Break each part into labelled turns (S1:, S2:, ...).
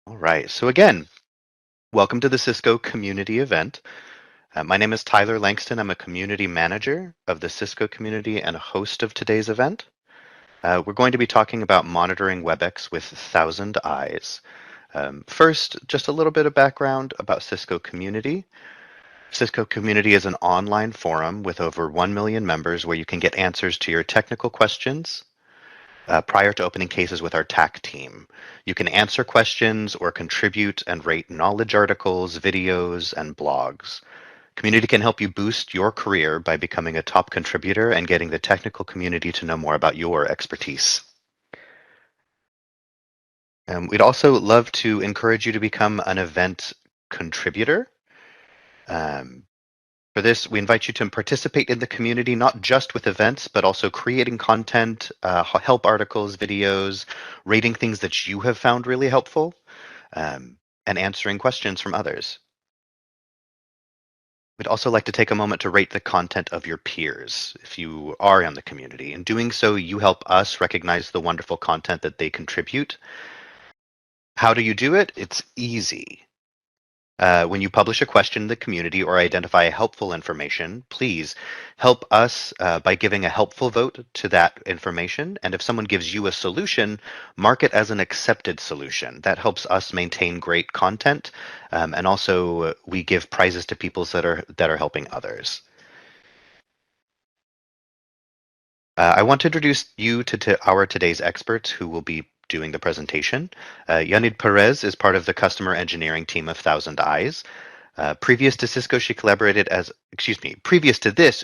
S1: All right. So again, welcome to the Cisco community event. My name is Tyler Langston. I'm a community manager of the Cisco community and a host of today's event. We're going to be talking about monitoring Webex with ThousandEyes. First, just a little bit of background about Cisco community. Cisco community is an online forum with over 1 million members where you can get answers to your technical questions prior to opening cases with our TAC team. You can answer questions or contribute and rate knowledge articles, videos, and blogs. Community can help you boost your career by becoming a top contributor and getting the technical community to know more about your expertise. We'd also love to encourage you to become an event contributor. Um, For this, we invite you to participate in the community, not just with events, but also creating content, help articles, videos, rating things that you have found really helpful, and answering questions from others. We'd also like to take a moment to rate the content of your peers if you are in the community. In doing so, you help us recognize the wonderful content that they contribute. How do you do it? It's easy. When you publish a question in the community or identify helpful information, please help us by giving a helpful vote to that information. And if someone gives you a solution, mark it as an accepted solution. That helps us maintain great content. And also, we give prizes to people that are helping others. I want to introduce you to our today's experts who will be doing the presentation. Yanid Perez is part of the customer engineering team of ThousandEyes. Previous to this,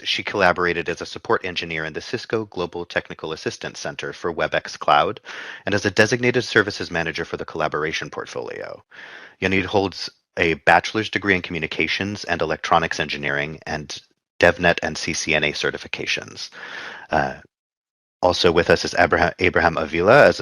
S1: she collaborated as a support engineer in the Cisco Global Technical Assistance Center for Webex Cloud and as a designated services manager for the collaboration portfolio. Yanid holds a bachelor's degree in communications and electronics engineering and DevNet and CCNA certifications. Uh, Also with us is Abraham Avila,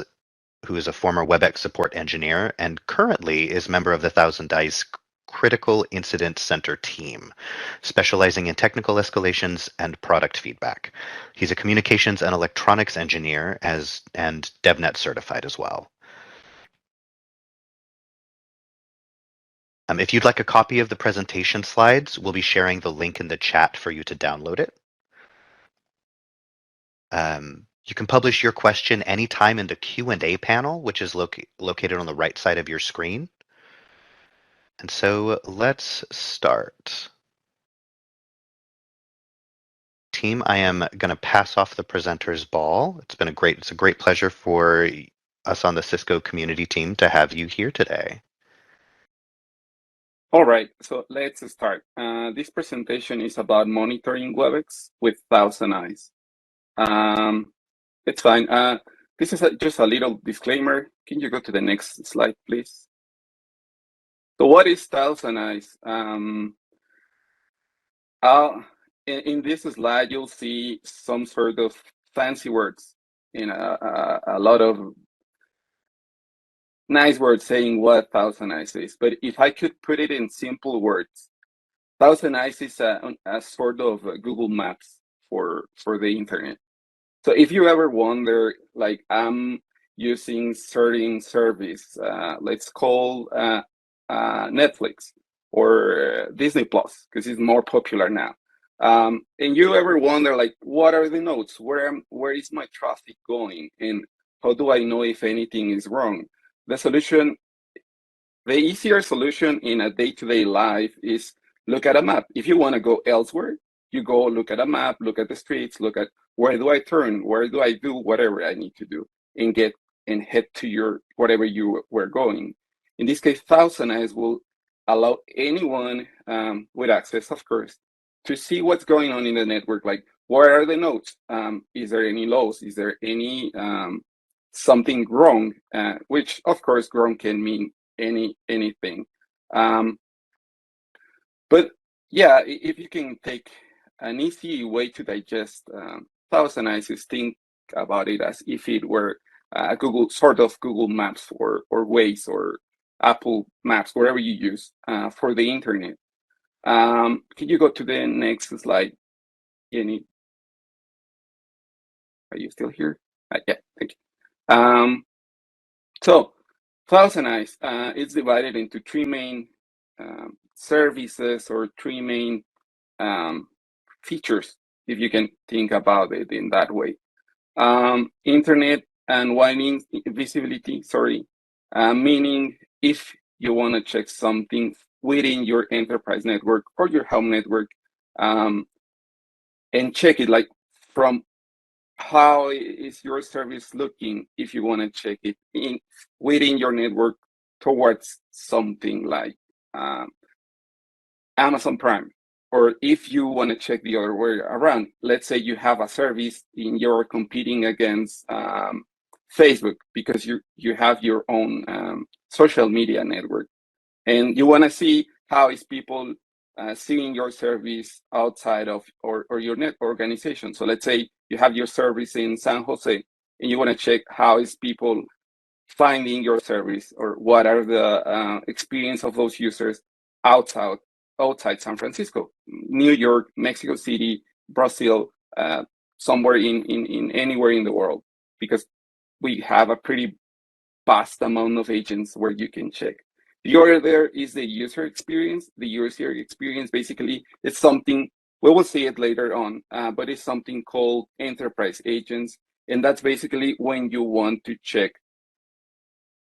S1: who is a former Webex support engineer and currently is member of the ThousandEyes Critical Incident Center team, specializing in technical escalations and product feedback. He's a communications and electronics engineer and DevNet certified as well. If you'd like a copy of the presentation slides, we'll be sharing the link in the chat for you to download it. You can publish your question anytime in the Q&A panel, which is located on the right side of your screen. And so let's start. Team, I am going to pass off the presenter's ball. It's a great pleasure for us on the Cisco community team to have you here today.
S2: All right, so let's start. This presentation is about monitoring Webex with ThousandEyes. It's fine. This is just a little disclaimer. Can you go to the next slide, please? So what is ThousandEyes? In this slide, you'll see some sort of fancy words, a lot of nice words saying what ThousandEyes is. But if I could put it in simple words, ThousandEyes is a sort of Google Maps for the internet. So if you ever wonder, like I'm using certain service, let's call Netflix or Disney Plus, because it's more popular now. And you ever wonder, like, what are the nodes? Where is my traffic going? And how do I know if anything is wrong? The easier solution in a day-to-day life is look at a map. If you want to go elsewhere, you go look at a map, look at the streets, look at where do I turn, where do I do whatever I need to do, and head to whatever you were going. In this case, ThousandEyes will allow anyone with access, of course, to see what's going on in the network. Like, where are the nodes? Is there any loss? Is there any something wrong? Which, of course, wrong can mean anything. But yeah, if you can take an easy way to digest ThousandEyes is think about it as if it were Google Maps or Waze or Apple Maps, whatever you use for the internet. Can you go to the next slide, Jenny? Are you still here? Yeah, thank you. So ThousandEyes, it's divided into three main services or three main features, if you can think about it in that way. Internet and wide visibility, meaning if you want to check something within your enterprise network or your home network, and check it like from how is your service looking if you want to check it within your network towards something like Amazon Prime. Or if you want to check the other way around, let's say you have a service and you're competing against Facebook because you have your own social media network, and you want to see how is people seeing your service outside of or your net organization. So let's say you have your service in San Jose, and you want to check how is people finding your service, or what are the experience of those users outside San Francisco, New York, Mexico City, Brazil, somewhere in anywhere in the world, because we have a pretty vast amount of agents where you can check. The other there is the user experience. The user experience basically is something, we will see it later on, but it's something called enterprise agents. And that's basically when you want to check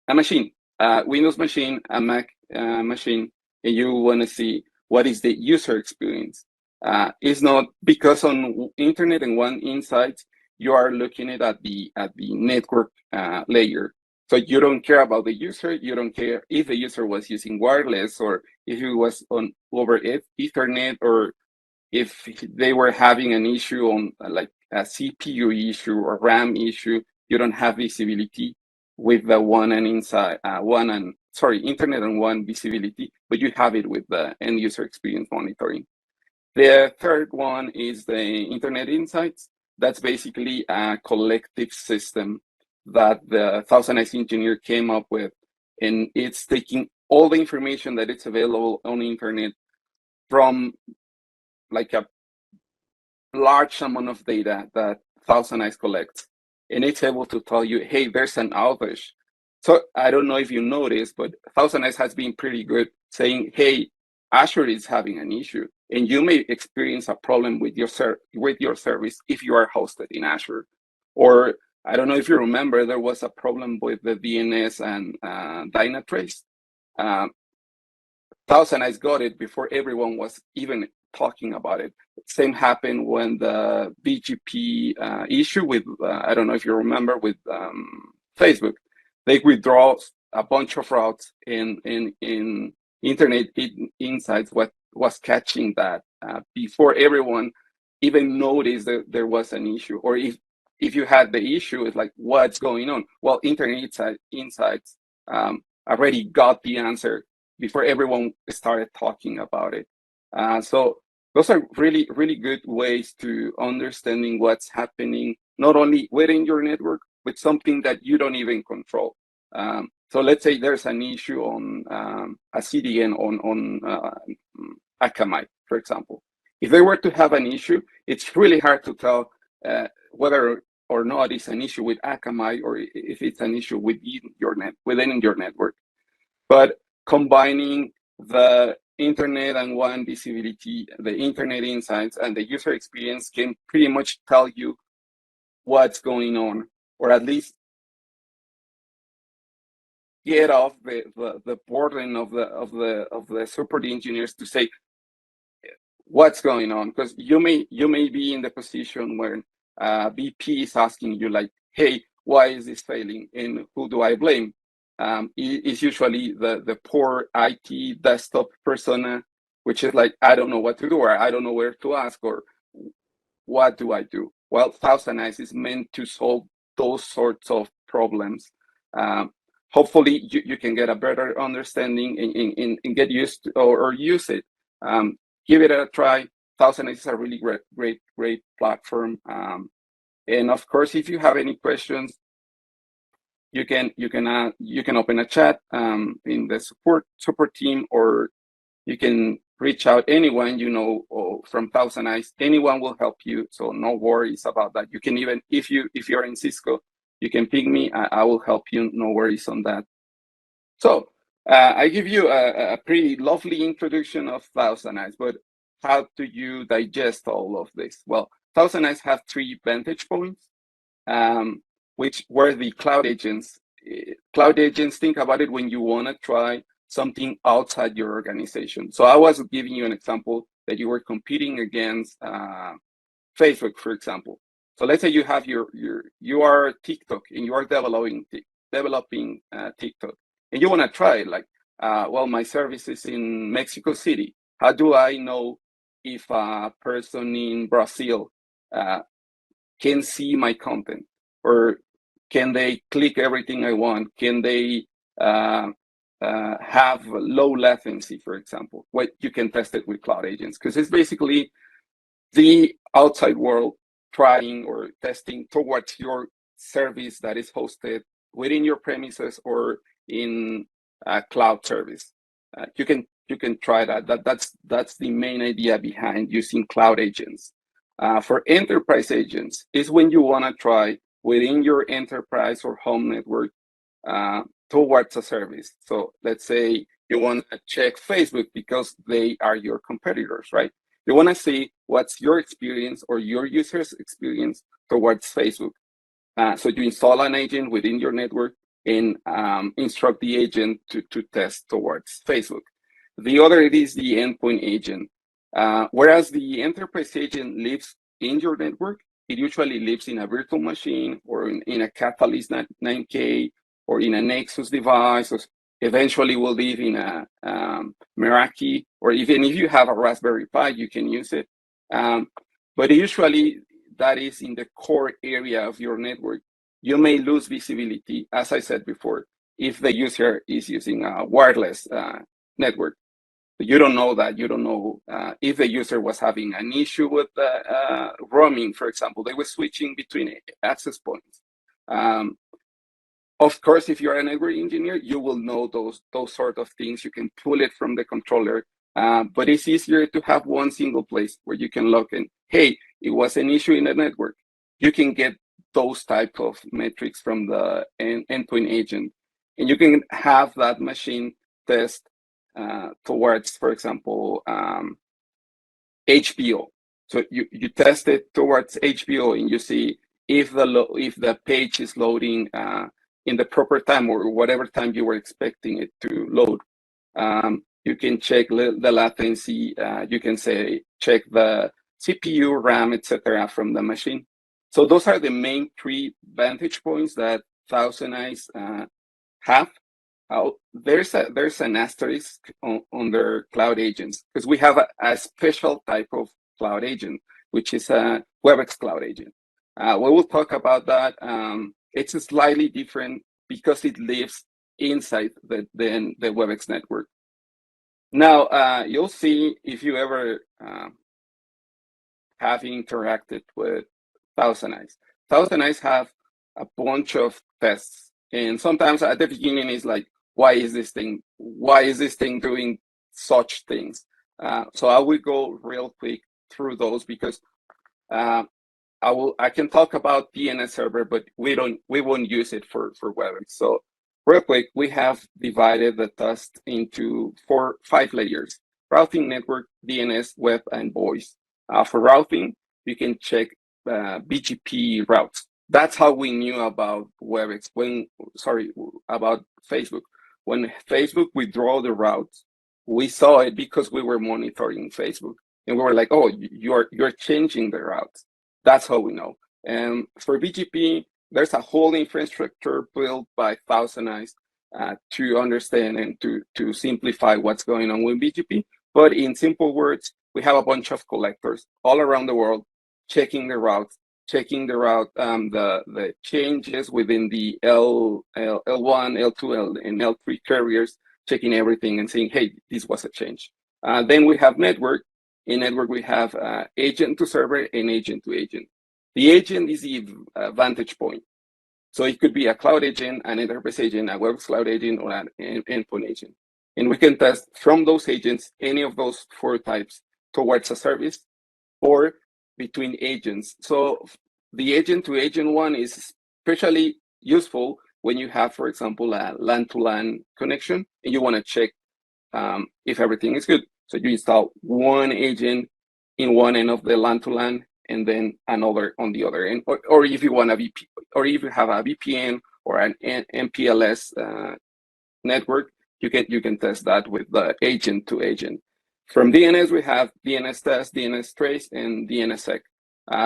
S2: a machine, a Windows machine, a Mac machine, and you want to see what is the user experience. It's not because on Internet and One Insights, you are looking at the network layer. So you don't care about the user. You don't care if the user was using wireless, or if it was on over Ethernet, or if they were having an issue on like a CPU issue or RAM issue. You don't have visibility with the Internet and One visibility, but you have it with the end user experience monitoring. The third one is the Internet Insights. That's basically a collective system that the ThousandEyes engineer came up with, and it's taking all the information that it's available on the internet from like a large amount of data that ThousandEyes collects, and it's able to tell you, hey, there's an outage. So I don't know if you noticed, but ThousandEyes has been pretty good saying, hey, Azure is having an issue, and you may experience a problem with your service if you are hosted in Azure. Or I don't know if you remember, there was a problem with the DNS and Dynatrace. ThousandEyes got it before everyone was even talking about it. Same happened when the BGP issue with, I don't know if you remember, with Facebook. They withdraw a bunch of routes in Internet Insights, what was catching that before everyone even noticed that there was an issue. Or if you had the issue, it's like, what's going on? Well, Internet Insights already got the answer before everyone started talking about it. So those are really, really good ways to understanding what's happening, not only within your network, but something that you don't even control. So let's say there's an issue on a CDN on Akamai, for example. If they were to have an issue, it's really hard to tell whether or not it's an issue with Akamai, or if it's an issue within your network. But combining the Internet and One visibility, the Internet Insights, and the user experience can pretty much tell you what's going on, or at least get off the burden of the support engineers to say what's going on, because you may be in the position where BP is asking you like, hey, why is this failing, and who do I blame? It's usually the poor IT desktop persona, which is like, I don't know what to do, or I don't know where to ask, or what do I do? Well, ThousandEyes is meant to solve those sorts of problems. Hopefully, you can get a better understanding and get used to, or use it. Give it a try. ThousandEyes is a really great platform. And of course, if you have any questions, you can open a chat in the support team, or you can reach out anyone from ThousandEyes. Anyone will help you, so no worries about that. You can even, if you're in Cisco, you can ping me. I will help you. No worries on that. So I give you a pretty lovely introduction of ThousandEyes, but how do you digest all of this? Well, ThousandEyes have 3 vantage points, which were the cloud agents. Cloud agents, think about it when you want to try something outside your organization. So I was giving you an example that you were competing against Facebook, for example. So let's say you have you are TikTok and you are developing TikTok, and you want to try it. Like, well, my service is in Mexico City. How do I know if a person in Brazil can see my content, or can they click everything I want? Can they have low latency, for example? What you can test it with cloud agents, because it's basically the outside world trying or testing towards your service that is hosted within your premises or in a cloud service. You can try that. That's the main idea behind using cloud agents. For enterprise agents is when you want to try within your enterprise or home network towards a service. So let's say you want to check Facebook because they are your competitors, right? You want to see what's your experience or your users' experience towards Facebook. So you install an agent within your network and instruct the agent to test towards Facebook. The other is the endpoint agent. Whereas the enterprise agent lives in your network, it usually lives in a virtual machine or in a Catalyst 9K or in a Nexus device, or eventually will live in a Meraki, or even if you have a Raspberry Pi, you can use it. But usually that is in the core area of your network. You may lose visibility, as I said before, if the user is using a wireless network. You don't know that. You don't know if the user was having an issue with roaming, for example. They were switching between access points. Of course, if you're a network engineer, you will know those sort of things. You can pull it from the controller, but it's easier to have one single place where you can log in. Hey, it was an issue in the network. You can get those type of metrics from the endpoint agent, and you can have that machine test towards, for example, HBO. So you test it towards HBO, and you see if the page is loading in the proper time or whatever time you were expecting it to load. You can check the latency. You can check the CPU, RAM, etc. from the machine. So those are the main 3 vantage points that ThousandEyes have. There's an asterisk on their cloud agents, because we have a special type of cloud agent, which is a Webex cloud agent. We will talk about that. It's slightly different because it lives inside the Webex network. Now, you'll see if you ever have interacted with ThousandEyes. ThousandEyes have a bunch of tests, and sometimes at the beginning it's like, why is this thing doing such things? So I will go real quick through those, because I can talk about DNS server, but we won't use it for Webex. So real quick, we have divided the test into 5 layers: routing, network, DNS, web, and voice. For routing, you can check BGP routes. That's how we knew about Webex about Facebook. When Facebook withdrew the routes, we saw it because we were monitoring Facebook, and we were like, oh, you're changing the routes. That's how we know. And for BGP, there's a whole infrastructure built by ThousandEyes to understand and to simplify what's going on with BGP. But in simple words, we have a bunch of collectors all around the world checking the routes, the changes within the L1, L2, and L3 carriers, checking everything and saying, hey, this was a change. Then we have network. In network, we have agent to server and agent to agent. The agent is the vantage point. So it could be a cloud agent, an enterprise agent, a web cloud agent, or an endpoint agent. And we can test from those agents any of those 4 types towards a service or between agents. So the agent to agent one is especially useful when you have, for example, a LAN-to-LAN connection, and you want to check if everything is good. So you install one agent in one end of the LAN-to-LAN, and then another on the other end. Or if you want a VP, or if you have a VPN or an MPLS network, you can test that with the agent to agent. From DNS, we have DNS test, DNS trace, and DNSSEC.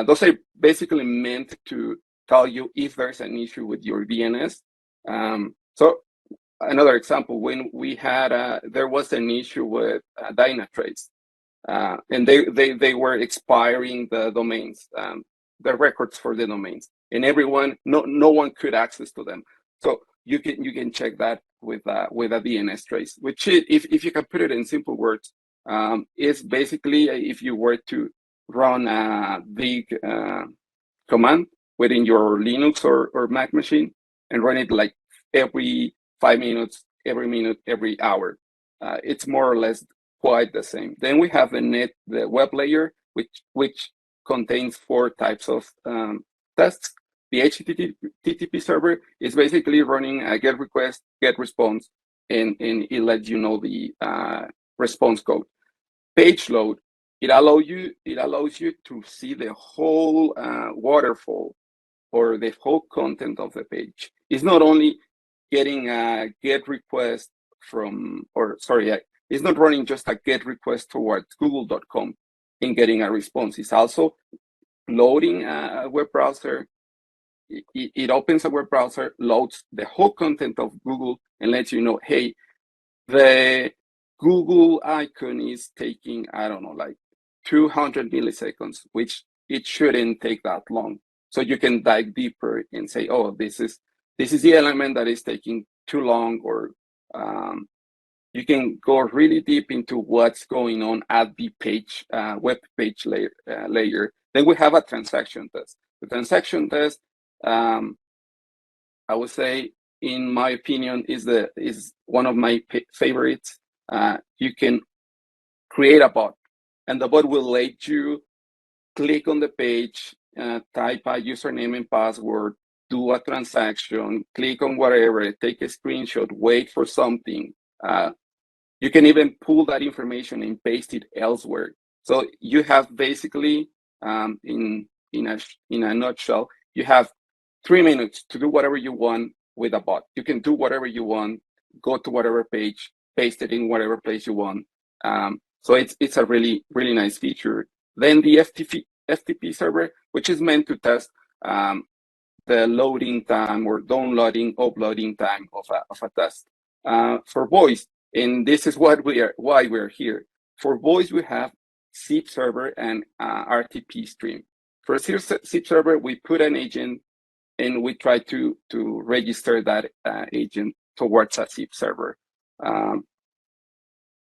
S2: Those are basically meant to tell you if there's an issue with your DNS. So another example, when we had there was an issue with Dynatrace, and they were expiring the domains, the records for the domains, and no one could access to them. So you can check that with a DNS trace, which if you can put it in simple words, is basically if you were to run a big command within your Linux or Mac machine and run it like every 5 minutes, every minute, every hour. It's more or less quite the same. Then we have the web layer, which contains 4 types of tests. The HTTP server is basically running a GET request, GET response, and it lets you know the response code. Page load, it allows you to see the whole waterfall or the whole content of the page. It's not only getting a GET request it's not running just a GET request towards google.com and getting a response. It's also loading a web browser. It opens a web browser, loads the whole content of Google, and lets you know, hey, the Google icon is taking, I don't know, like 200 milliseconds, which it shouldn't take that long. So you can dive deeper and say, oh, this is the element that is taking too long, or you can go really deep into what's going on at the page, web page layer. Then we have a transaction test. The transaction test, I would say, in my opinion, is one of my favorites. You can create a bot, and the bot will let you click on the page, type a username and password, do a transaction, click on whatever, take a screenshot, wait for something. You can even pull that information and paste it elsewhere. So you have basically, in a nutshell, you have 3 minutes to do whatever you want with a bot. You can do whatever you want, go to whatever page, paste it in whatever place you want. So it's a really, really nice feature. Then the FTP server, which is meant to test the loading time or downloading, uploading time of a test. For voice, and this is why we're here. For voice, we have zip server and RTP stream. For zip server, we put an agent and we try to register that agent towards a zip server.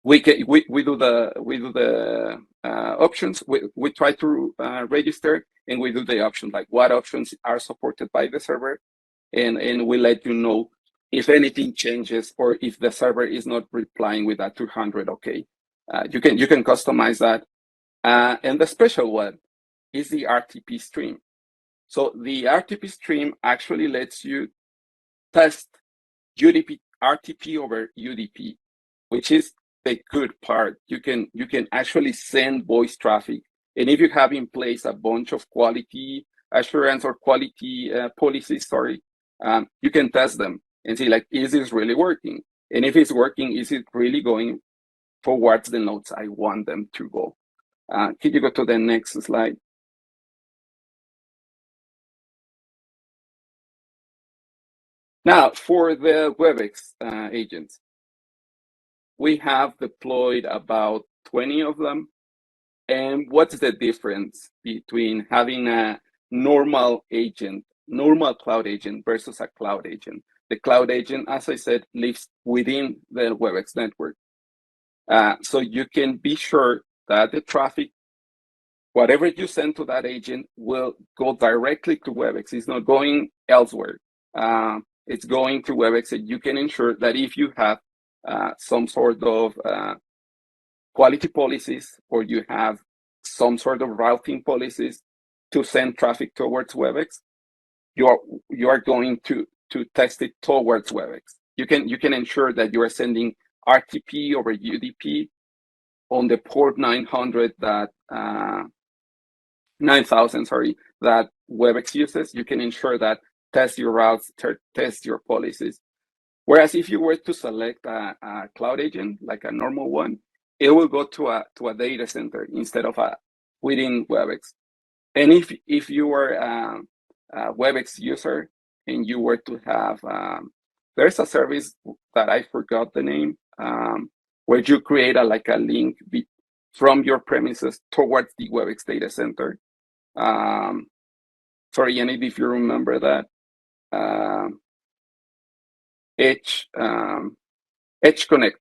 S2: We do the options. We try to register, and we do the options, like what options are supported by the server, and we let you know if anything changes or if the server is not replying with that 200 OK. You can customize that. And the special one is the RTP stream. So the RTP stream actually lets you test RTP over UDP, which is the good part. You can actually send voice traffic, and if you have in place a bunch of quality assurance or quality policies, you can test them and see, like, is this really working? And if it's working, is it really going towards the nodes I want them to go? Can you go to the next slide? Now, for the Webex agents, we have deployed about 20 of them. And what's the difference between having a normal cloud agent versus a cloud agent? The cloud agent, as I said, lives within the Webex network. So you can be sure that the traffic, whatever you send to that agent, will go directly to Webex. It's not going elsewhere. It's going to Webex, and you can ensure that if you have some sort of quality policies, or you have some sort of routing policies to send traffic towards Webex, you are going to to test it towards Webex. You can ensure that you are sending RTP over UDP on the port 900 that 9000, sorry, that Webex uses. You can ensure that test your routes, test your policies. Whereas if you were to select a cloud agent, like a normal one, it will go to a data center instead of within Webex. And if you were a Webex user and you were to have, there's a service that I forgot the name, where you create a link from your premises towards the Webex data center. Sorry, Yannick, if you remember that. Edge Connect.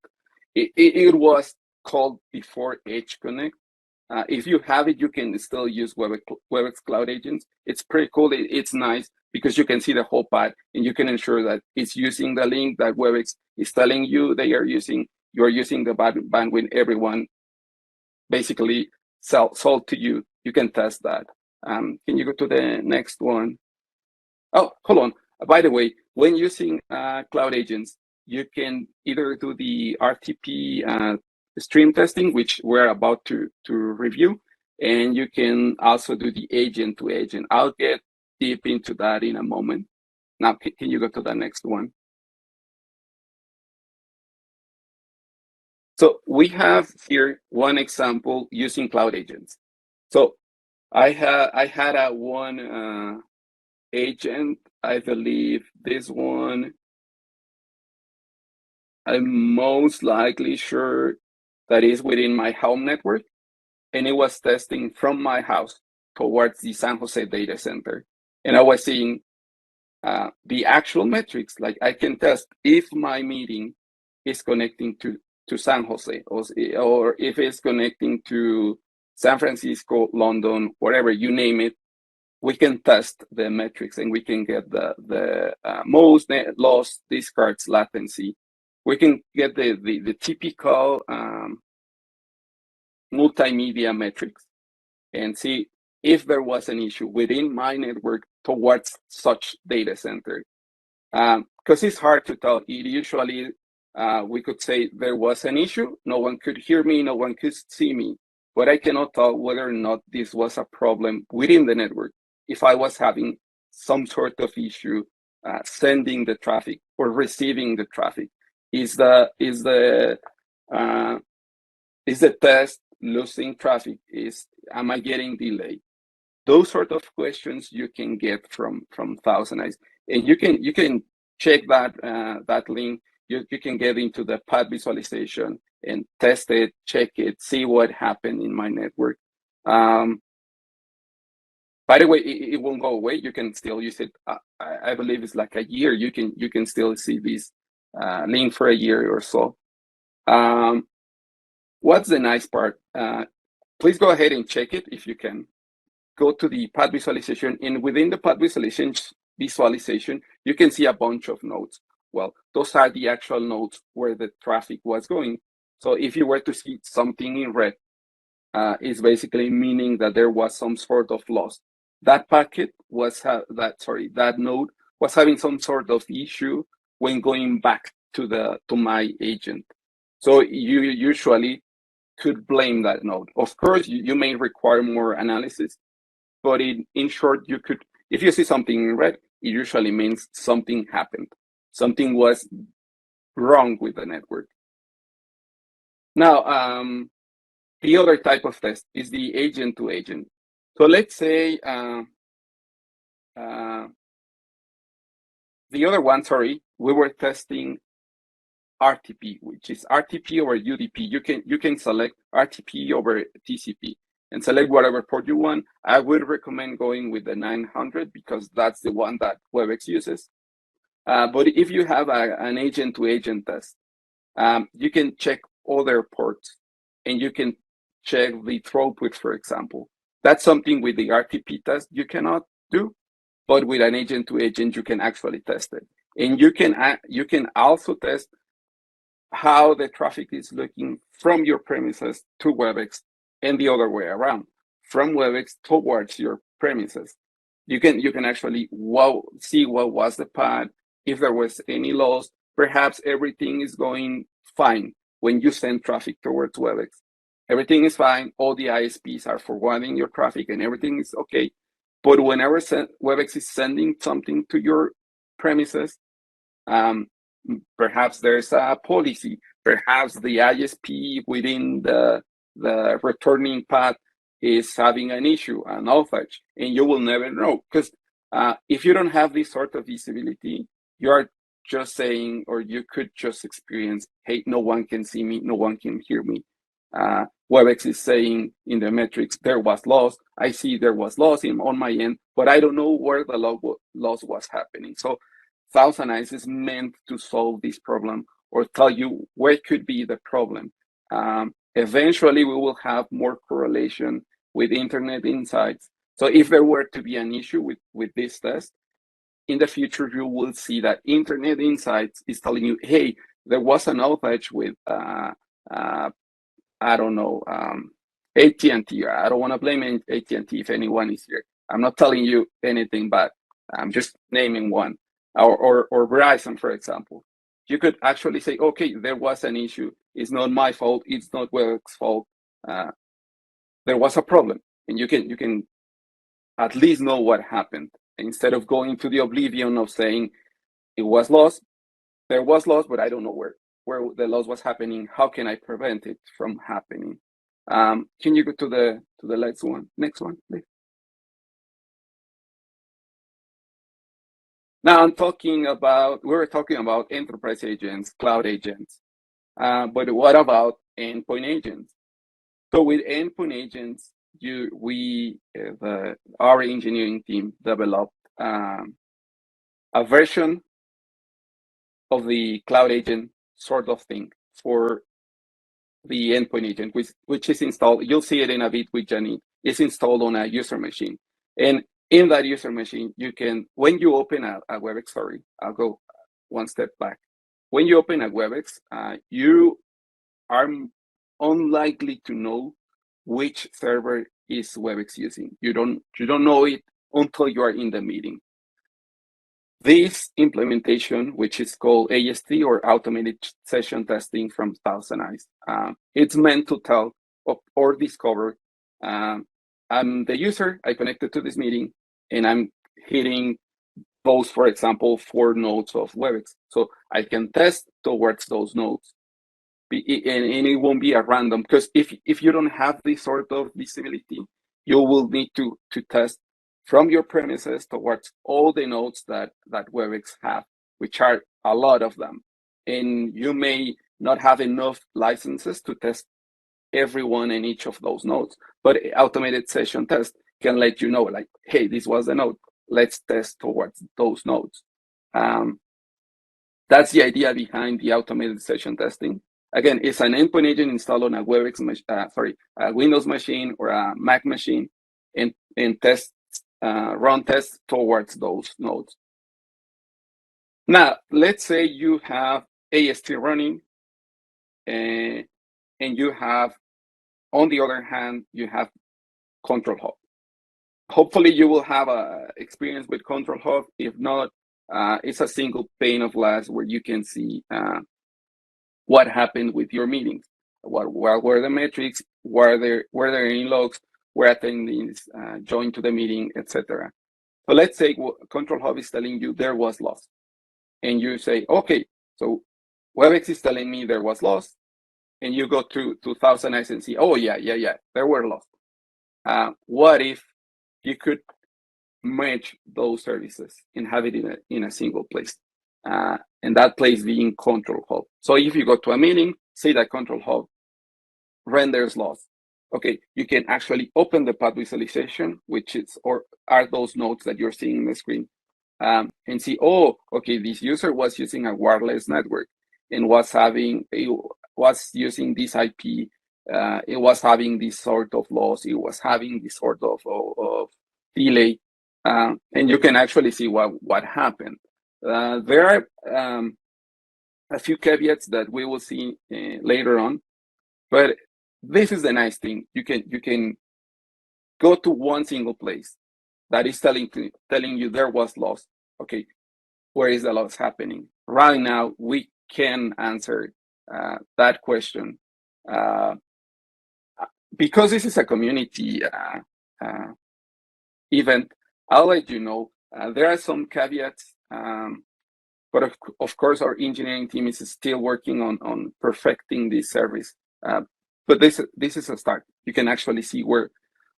S2: It was called before Edge Connect. If you have it, you can still use Webex Cloud Agents. It's pretty cool. It's nice because you can see the whole path and you can ensure that it's using the link that Webex is telling you they are using. You're using the bandwidth everyone basically sold to you. You can test that. Can you go to the next one? Oh, hold on. By the way, when using cloud agents, you can either do the RTP stream testing, which we're about to review, and you can also do the agent to agent. I'll get deep into that in a moment. Now, can you go to the next one? So we have here one example using cloud agents. So I had a one agent, I believe this one, I'm most likely sure that is within my home network, and it was testing from my house towards the San Jose data center. And I was seeing the actual metrics, like I can test if my meeting is connecting to San Jose, or if it's connecting to San Francisco, London, whatever, you name it. We can test the metrics and we can get the most loss, discards, latency. We can get the typical multimedia metrics and see if there was an issue within my network towards such data center. Because it's hard to tell. It usually, we could say there was an issue, no one could hear me, no one could see me, but I cannot tell whether or not this was a problem within the network. If I was having some sort of issue sending the traffic or receiving the traffic, is the test losing traffic? Am I getting delayed? Those sort of questions you can get from ThousandEyes, and you can check that link. You can get into the path visualization and test it, check it, see what happened in my network. By the way, it won't go away. You can still use it. I believe it's like a year. You can still see this link for a year or so. What's the nice part? Please go ahead and check it if you can. Go to the path visualization, and within the path visualization, you can see a bunch of nodes. Well, those are the actual nodes where the traffic was going. So if you were to see something in red, it's basically meaning that there was some sort of loss. That packet was that node was having some sort of issue when going back to my agent. So you usually could blame that node. Of course, you may require more analysis, but in short, you could, if you see something in red, it usually means something happened. Something was wrong with the network. Now, the other type of test is the agent to agent. So let's say the other one, we were testing RTP, which is RTP over UDP. You can select RTP over TCP and select whatever port you want. I would recommend going with the 900 because that's the one that Webex uses. But if you have an agent-to-agent test, you can check other ports and you can check the throughput, for example. That's something with the RTP test you cannot do, but with an agent-to-agent, you can actually test it. And you can also test how the traffic is looking from your premises to Webex and the other way around, from Webex towards your premises. You can actually see what was the path, if there was any loss, perhaps everything is going fine when you send traffic towards Webex. Everything is fine. All the ISPs are forwarding your traffic and everything is okay. But whenever Webex is sending something to your premises, perhaps there's a policy, perhaps the ISP within the returning path is having an issue, an outage, and you will never know. Because if you don't have this sort of visibility, you are just saying, or you could just experience, hey, no one can see me, no one can hear me. Webex is saying in the metrics, there was loss. I see there was loss on my end, but I don't know where the loss was happening. So ThousandEyes is meant to solve this problem or tell you where could be the problem. Eventually, we will have more correlation with Internet Insights. So if there were to be an issue with this test, in the future, you will see that Internet Insights is telling you, hey, there was an outage with, I don't know, AT&T. I don't want to blame AT&T if anyone is here. I'm not telling you anything bad. I'm just naming one. Or Verizon, for example. You could actually say, okay, there was an issue. It's not my fault. It's not Webex's fault. There was a problem, and you can at least know what happened instead of going to the oblivion of saying it was lost. There was loss, but I don't know where the loss was happening. How can I prevent it from happening? Can you go to the next one? Next one, please. Now we were talking about enterprise agents, cloud agents, but what about endpoint agents? So with endpoint agents, our engineering team developed a version of the cloud agent sort of thing for the endpoint agent, which is installed. You'll see it in a bit with Janine. It's installed on a user machine. And in that user machine, you can, when you open a Webex, sorry, I'll go one step back. When you open a Webex, you are unlikely to know which server is Webex using. You don't know it until you are in the meeting. This implementation, which is called AST or Automated Session Testing from ThousandEyes, it's meant to tell or discover, I'm the user, I connected to this meeting, and I'm hitting those, for example, 4 nodes of Webex. So I can test towards those nodes. And it won't be a random, because if you don't have this sort of visibility, you will need to test from your premises towards all the nodes that Webex have, which are a lot of them. And you may not have enough licenses to test everyone in each of those nodes. But automated session test can let you know, like, hey, this was the node. Let's test towards those nodes. That's the idea behind the automated session testing. Again, it's an endpoint agent installed on a Webex, a Windows machine or a Mac machine, and run tests towards those nodes. Now, let's say you have AST running, and you have, on the other hand, you have Control Hub. Hopefully, you will have a experience with Control Hub. If not, it's a single pane of glass where you can see what happened with your meetings. What were the metrics? Were there any logs? Were attendees joined to the meeting, etc. So let's say Control Hub is telling you there was loss, and you say, okay, so Webex is telling me there was loss, and you go to ThousandEyes and see, oh yeah, there were loss. What if you could merge those services and have it in a single place? And that place being Control Hub. So if you go to a meeting, say that Control Hub renders loss. Okay, you can actually open the path visualization, which is, or are those nodes that you're seeing in the screen, and see, oh, okay, this user was using a wireless network and was using this IP. It was having this sort of loss. It was having this sort of delay, and you can actually see what happened. There are a few caveats that we will see later on, but this is the nice thing. You can go to one single place that is telling you there was loss. Okay, where is the loss happening? Right now, we can answer that question. Because this is a community event, I'll let you know. There are some caveats, but of course, our engineering team is still working on perfecting this service. But this is a start. You can actually see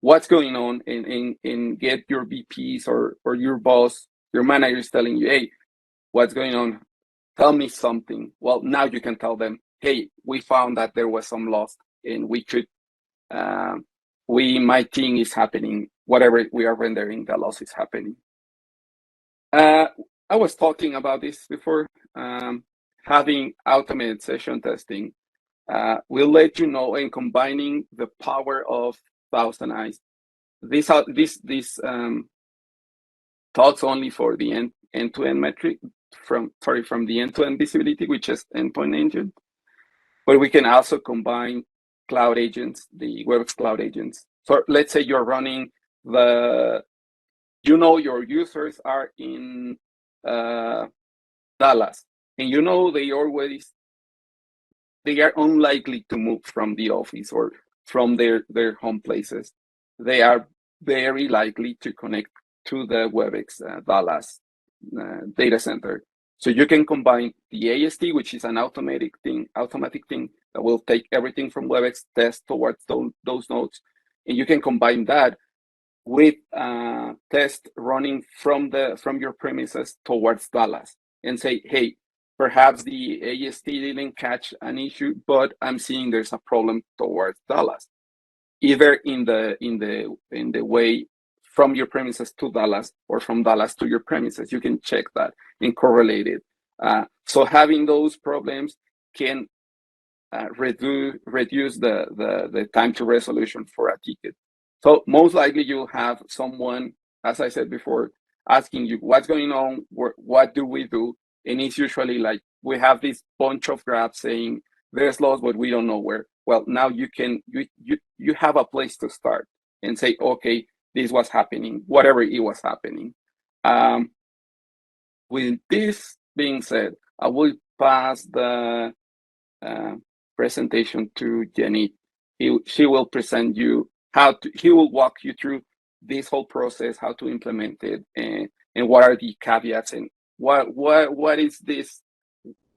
S2: what's going on and get your VPs or your boss, your manager is telling you, hey, what's going on? Tell me something. Well, now you can tell them, hey, we found that there was some loss and we could, my team is happening, whatever we are rendering, the loss is happening. I was talking about this before. Having automated session testing will let you know, and combining the power of ThousandEyes. This talks only for the end-to-end metric from the end-to-end visibility, which is Endpoint engine. But we can also combine cloud agents, the Webex cloud agents. So let's say you're running your users are in Dallas, and they are unlikely to move from the office or from their home places. They are very likely to connect to the Webex Dallas data center. So you can combine the AST, which is an automatic thing that will take everything from Webex, test towards those nodes, and you can combine that with test running from your premises towards Dallas, and say, hey, perhaps the AST didn't catch an issue, but I'm seeing there's a problem towards Dallas, either in the way from your premises to Dallas or from Dallas to your premises. You can check that and correlate it. So having those problems can reduce the time to resolution for a ticket. So most likely you'll have someone, as I said before, asking you what's going on, what do we do? And it's usually like, we have this bunch of graphs saying there's loss, but we don't know where. Well, now you have a place to start and say, okay, this was happening, whatever it was happening. With this being said, I will pass the presentation to Jenny. She will present you he will walk you through this whole process, how to implement it, and what are the caveats, and what is this,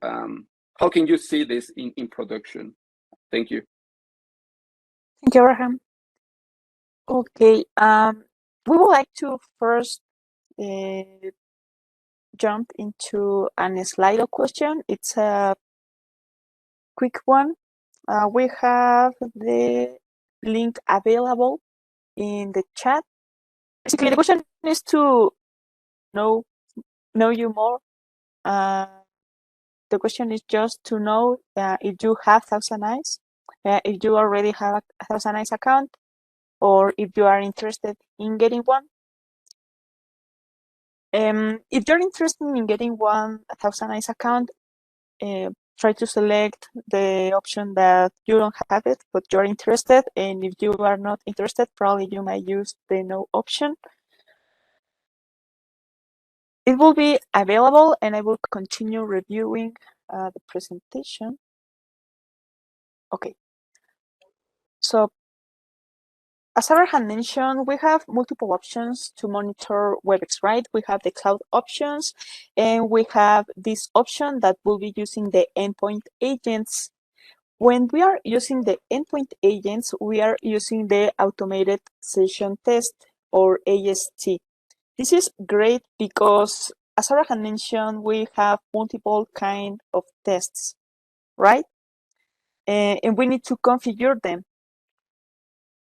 S2: how can you see this in production? Thank you.
S3: Thank you, Abraham. Okay, we would like to first jump into a Slido question. It's a quick one. We have the link available in the chat. Basically, the question is to know you more. The question is just to know if you have ThousandEyes, if you already have a ThousandEyes account, or if you are interested in getting one. If you're interested in getting one ThousandEyes account, try to select the option that you don't have it, but you're interested. And if you are not interested, probably you might use the no option. It will be available, and I will continue reviewing the presentation. Okay. So, as Abraham mentioned, we have multiple options to monitor Webex, right? We have the cloud options, and we have this option that will be using the endpoint agents. When we are using the endpoint agents, we are using the automated session test, or AST. This is great because, as Abraham mentioned, we have multiple kinds of tests, right? And we need to configure them.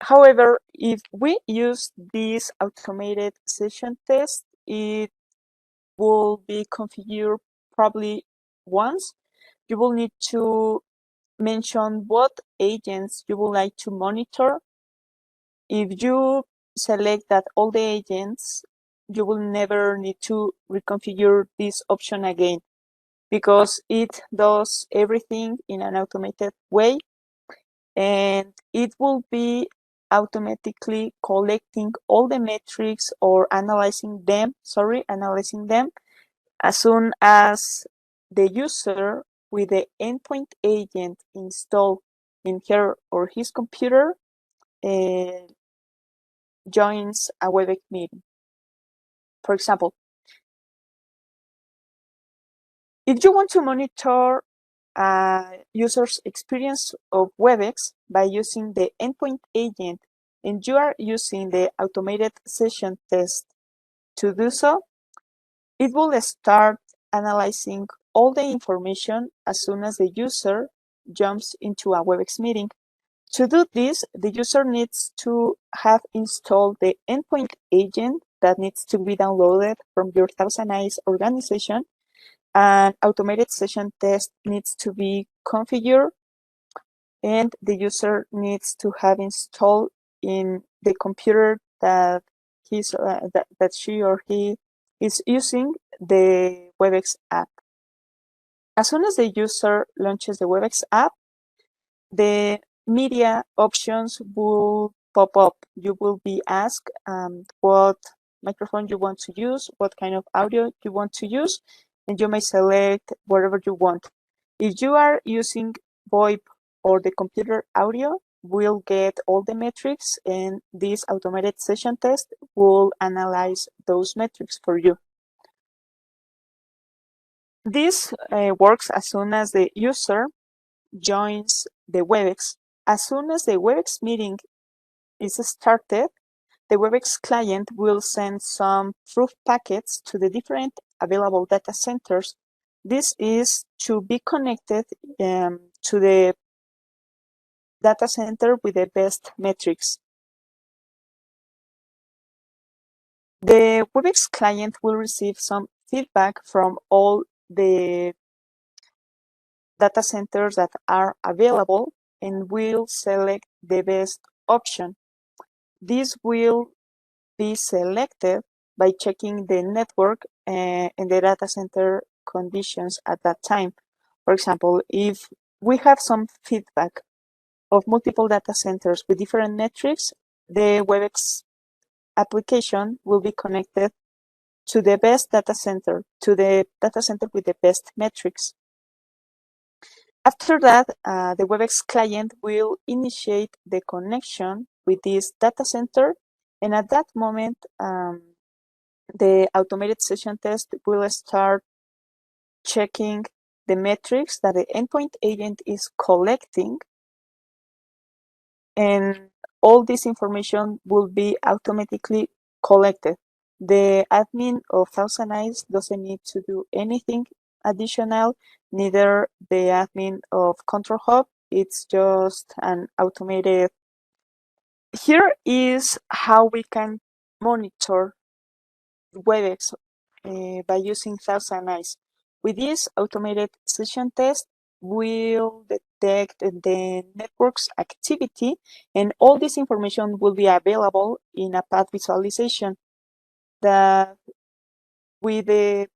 S3: However, if we use this automated session test, it will be configured probably once. You will need to mention what agents you would like to monitor. If you select that all the agents, you will never need to reconfigure this option again, because it does everything in an automated way, and it will be automatically collecting all the metrics or analyzing them As soon as the user with the endpoint agent installed in her or his computer joins a Webex meeting. For example, if you want to monitor a user's experience of Webex by using the endpoint agent and you are using the automated session test to do so, it will start analyzing all the information as soon as the user jumps into a Webex meeting. To do this, the user needs to have installed the endpoint agent that needs to be downloaded from your ThousandEyes organization. An automated session test needs to be configured, and the user needs to have installed in the computer that she or he is using the Webex app. As soon as the user launches the Webex app, the media options will pop up. You will be asked what microphone you want to use, what kind of audio you want to use, and you may select whatever you want. If you are using VoIP or the computer audio, we'll get all the metrics, and this automated session test will analyze those metrics for you. This works as soon as the user joins the Webex. As soon as the Webex meeting is started, the Webex client will send some proof packets to the different available data centers. This is to be connected to the data center with the best metrics. The Webex client will receive some feedback from all the data centers that are available and will select the best option. This will be selected by checking the network and the data center conditions at that time. For example, if we have some feedback of multiple data centers with different metrics, the Webex application will be connected to the best data center, to the data center with the best metrics. After that, the Webex client will initiate the connection with this data center, and at that moment, the automated session test will start checking the metrics that the endpoint agent is collecting, and all this information will be automatically collected. The admin of ThousandEyes doesn't need to do anything additional, neither the admin of Control Hub. It's just an automated. Here is how we can monitor Webex by using ThousandEyes. With this automated session test, we'll detect the network's activity, and all this information will be available in a path visualization that with the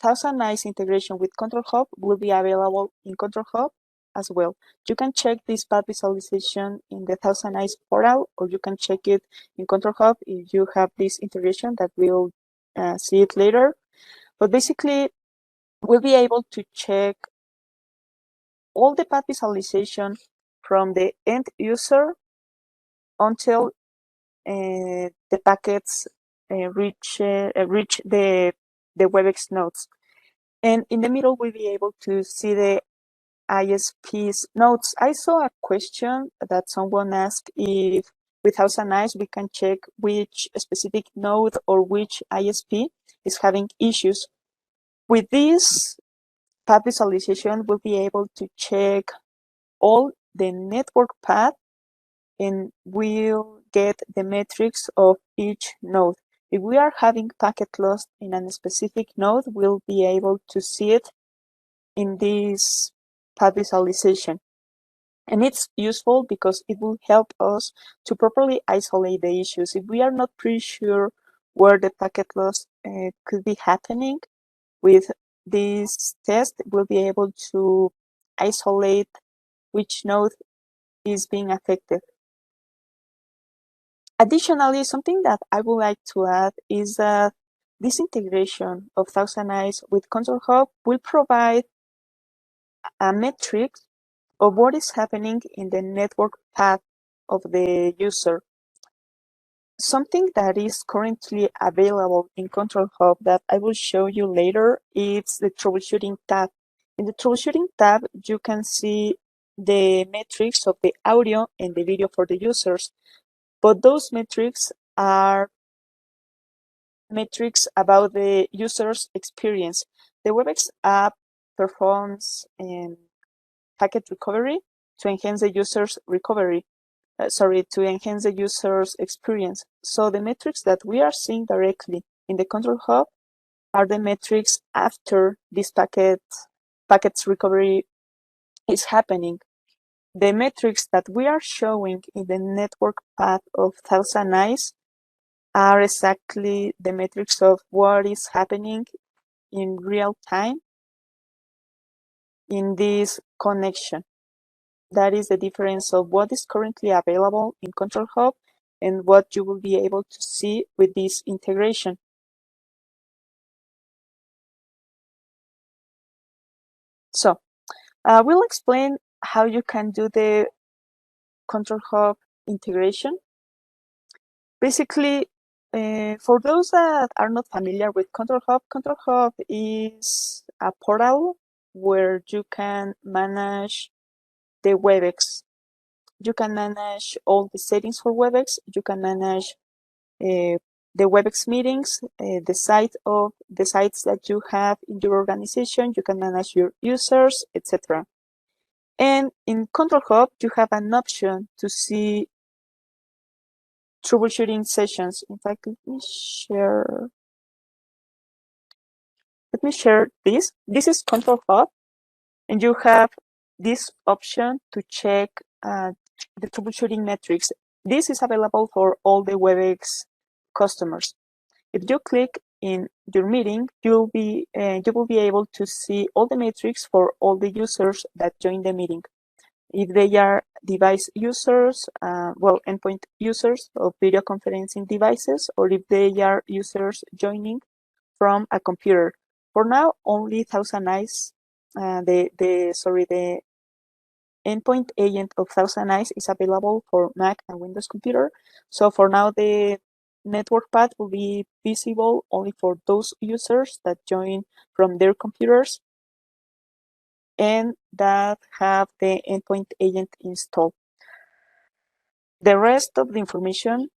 S3: ThousandEyes integration with Control Hub will be available in Control Hub as well. You can check this path visualization in the ThousandEyes portal, or you can check it in Control Hub if you have this integration that we'll see it later. But basically, we'll be able to check all the path visualization from the end user until the packets reach the Webex nodes. And in the middle, we'll be able to see the ISP's nodes. I saw a question that someone asked if with ThousandEyes we can check which specific node or which ISP is having issues. With this path visualization, we'll be able to check all the network path, and we'll get the metrics of each node. If we are having packet loss in a specific node, we'll be able to see it in this path visualization. And it's useful because it will help us to properly isolate the issues. If we are not pretty sure where the packet loss could be happening, with this test, we'll be able to isolate which node is being affected. Additionally, something that I would like to add is that this integration of ThousandEyes with Control Hub will provide a metric of what is happening in the network path of the user. Something that is currently available in Control Hub that I will show you later is the troubleshooting tab. In the troubleshooting tab, you can see the metrics of the audio and the video for the users, but those metrics are metrics about the user's experience. The Webex app performs packet recovery to enhance the user's to enhance the user's experience. So the metrics that we are seeing directly in the Control Hub are the metrics after this packets recovery is happening. The metrics that we are showing in the network path of ThousandEyes are exactly the metrics of what is happening in real time in this connection. That is the difference of what is currently available in Control Hub and what you will be able to see with this integration. So we'll explain how you can do the Control Hub integration. Basically, for those that are not familiar with Control Hub is a portal where you can manage the Webex. You can manage all the settings for Webex. You can manage the Webex meetings, the sites that you have in your organization. You can manage your users, etc. And in Control Hub, you have an option to see troubleshooting sessions. In fact, let me share this. This is Control Hub, and you have this option to check the troubleshooting metrics. This is available for all the Webex customers. If you click in your meeting, you will be able to see all the metrics for all the users that join the meeting. If they are device users, endpoint users of video conferencing devices, or if they are users joining from a computer. For now, only ThousandEyes, the endpoint agent of ThousandEyes is available for Mac and Windows computer. So for now, the network path will be visible only for those users that join from their computers and that have the endpoint agent installed. The rest of the information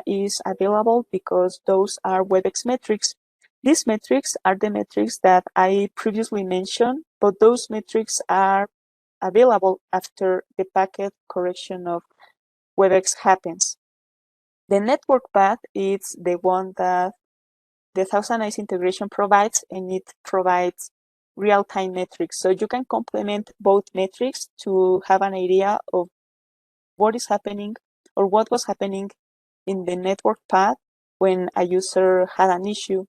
S3: is available because those are Webex metrics. These metrics are the metrics that I previously mentioned, but those metrics are available after the packet correction of Webex happens. The network path is the one that the ThousandEyes integration provides, and it provides real-time metrics. So you can complement both metrics to have an idea of what is happening or what was happening in the network path when a user had an issue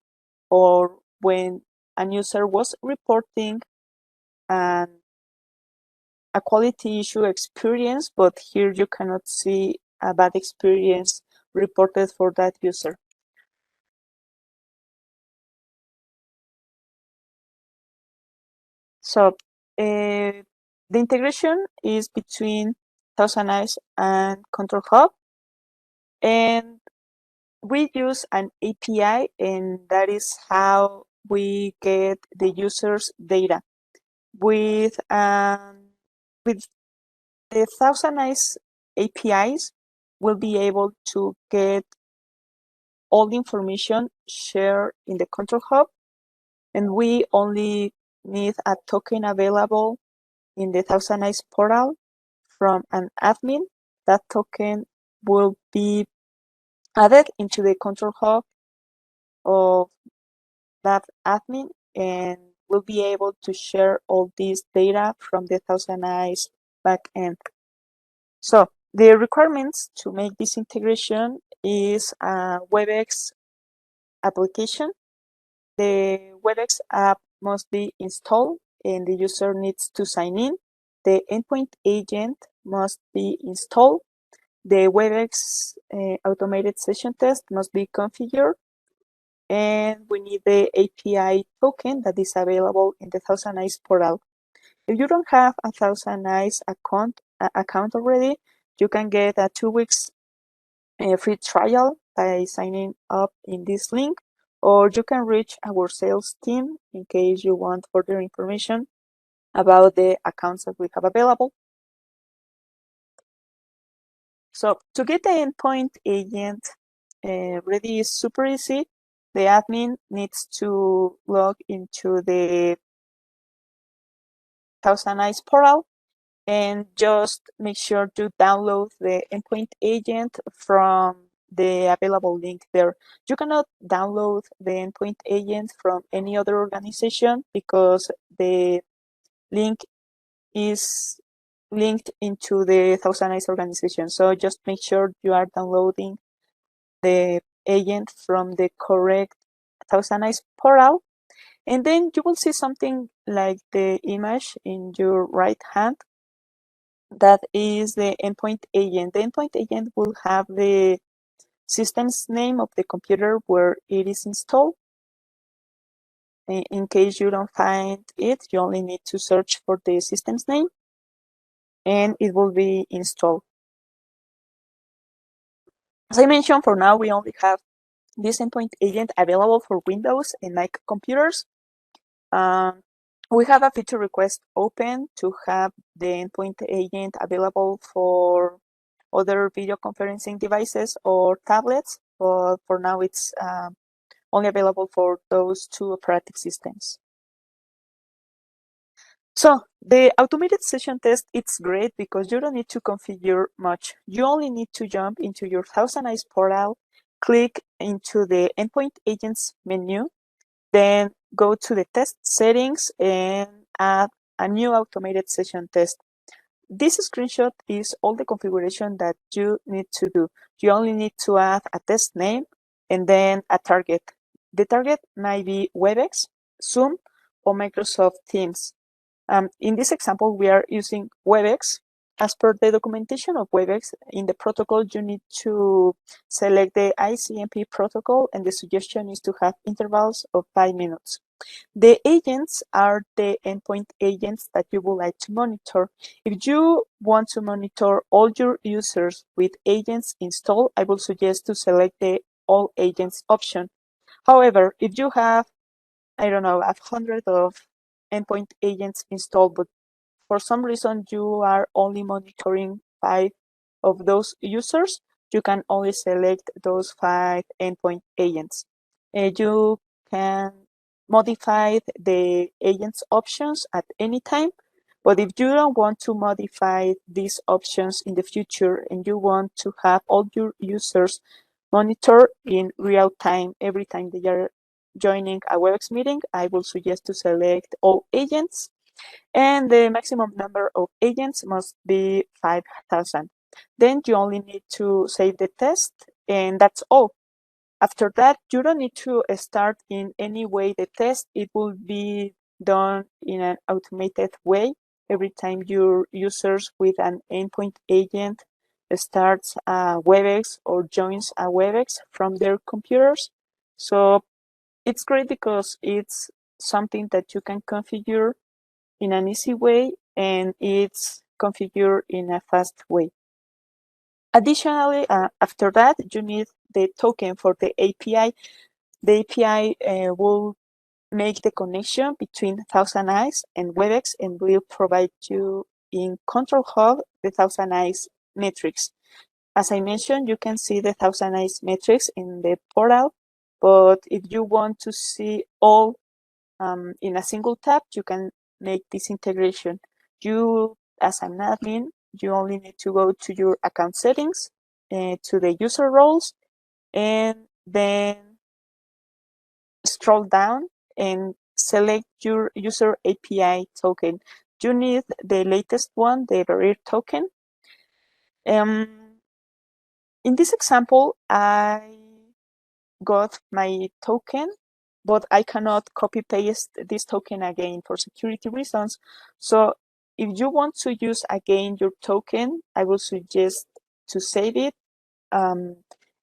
S3: or when a user was reporting a quality issue experience, but here you cannot see a bad experience reported for that user. So the integration is between ThousandEyes and Control Hub, and we use an API, and that is how we get the user's data. With the ThousandEyes APIs, we'll be able to get all the information shared in the Control Hub, and we only need a token available in the ThousandEyes portal from an admin. That token will be added into the Control Hub of that admin, and we'll be able to share all this data from the ThousandEyes backend. So the requirements to make this integration is a Webex application. The Webex app must be installed and the user needs to sign in. The endpoint agent must be installed. The Webex automated session test must be configured. and we need the API token that is available in the ThousandEyes portal. If you don't have a ThousandEyes account already, you can get a 2 weeks free trial by signing up in this link, or you can reach our sales team in case you want further information about the accounts that we have available. So to get the endpoint agent ready is super easy. The admin needs to log into the ThousandEyes portal and just make sure to download the endpoint agent from the available link there. You cannot download the endpoint agent from any other organization because the link is linked into the ThousandEyes organization. So just make sure you are downloading the agent from the correct ThousandEyes portal, and then you will see something like the image in your right hand. That is the endpoint agent. The endpoint agent will have the system's name of the computer where it is installed. In case you don't find it, you only need to search for the system's name and it will be installed. As I mentioned, for now, we only have this endpoint agent available for Windows and Mac computers. We have a feature request open to have the endpoint agent available for other video conferencing devices or tablets, but for now it's only available for those 2 operating systems. So the automated session test, it's great because you don't need to configure much. You only need to jump into your ThousandEyes portal, click into the endpoint agents menu, then go to the test settings and add a new automated session test. This screenshot is all the configuration that you need to do. You only need to add a test name and then a target. The target might be Webex, Zoom, or Microsoft Teams. In this example, we are using Webex. As per the documentation of Webex, in the protocol, you need to select the ICMP protocol, and the suggestion is to have intervals of 5 minutes. The agents are the endpoint agents that you would like to monitor. If you want to monitor all your users with agents installed, I will suggest to select the all agents option. However, if you have, I don't know, 100 of endpoint agents installed, but for some reason you are only monitoring 5 of those users, you can only select those 5 endpoint agents. You can modify the agents options at any time, but if you don't want to modify these options in the future and you want to have all your users monitor in real time every time they are joining a Webex meeting, I will suggest to select all agents, and the maximum number of agents must be 5,000. Then you only need to save the test, and that's all. After that, you don't need to start in any way the test. It will be done in an automated way every time your users with an endpoint agent starts a Webex or joins a Webex from their computers. So it's great because it's something that you can configure in an easy way and it's configured in a fast way. Additionally, after that, you need the token for the API. The API will make the connection between ThousandEyes and Webex and will provide you in Control Hub the ThousandEyes metrics. As I mentioned, you can see the ThousandEyes metrics in the portal, but if you want to see all in a single tab, you can make this integration. You, as an admin, you only need to go to your account settings, to the user roles, and then scroll down and select your user API token. You need the latest one, the barrier token. In this example, I got my token, but I cannot copy paste this token again for security reasons. So if you want to use again your token, I will suggest to save it. And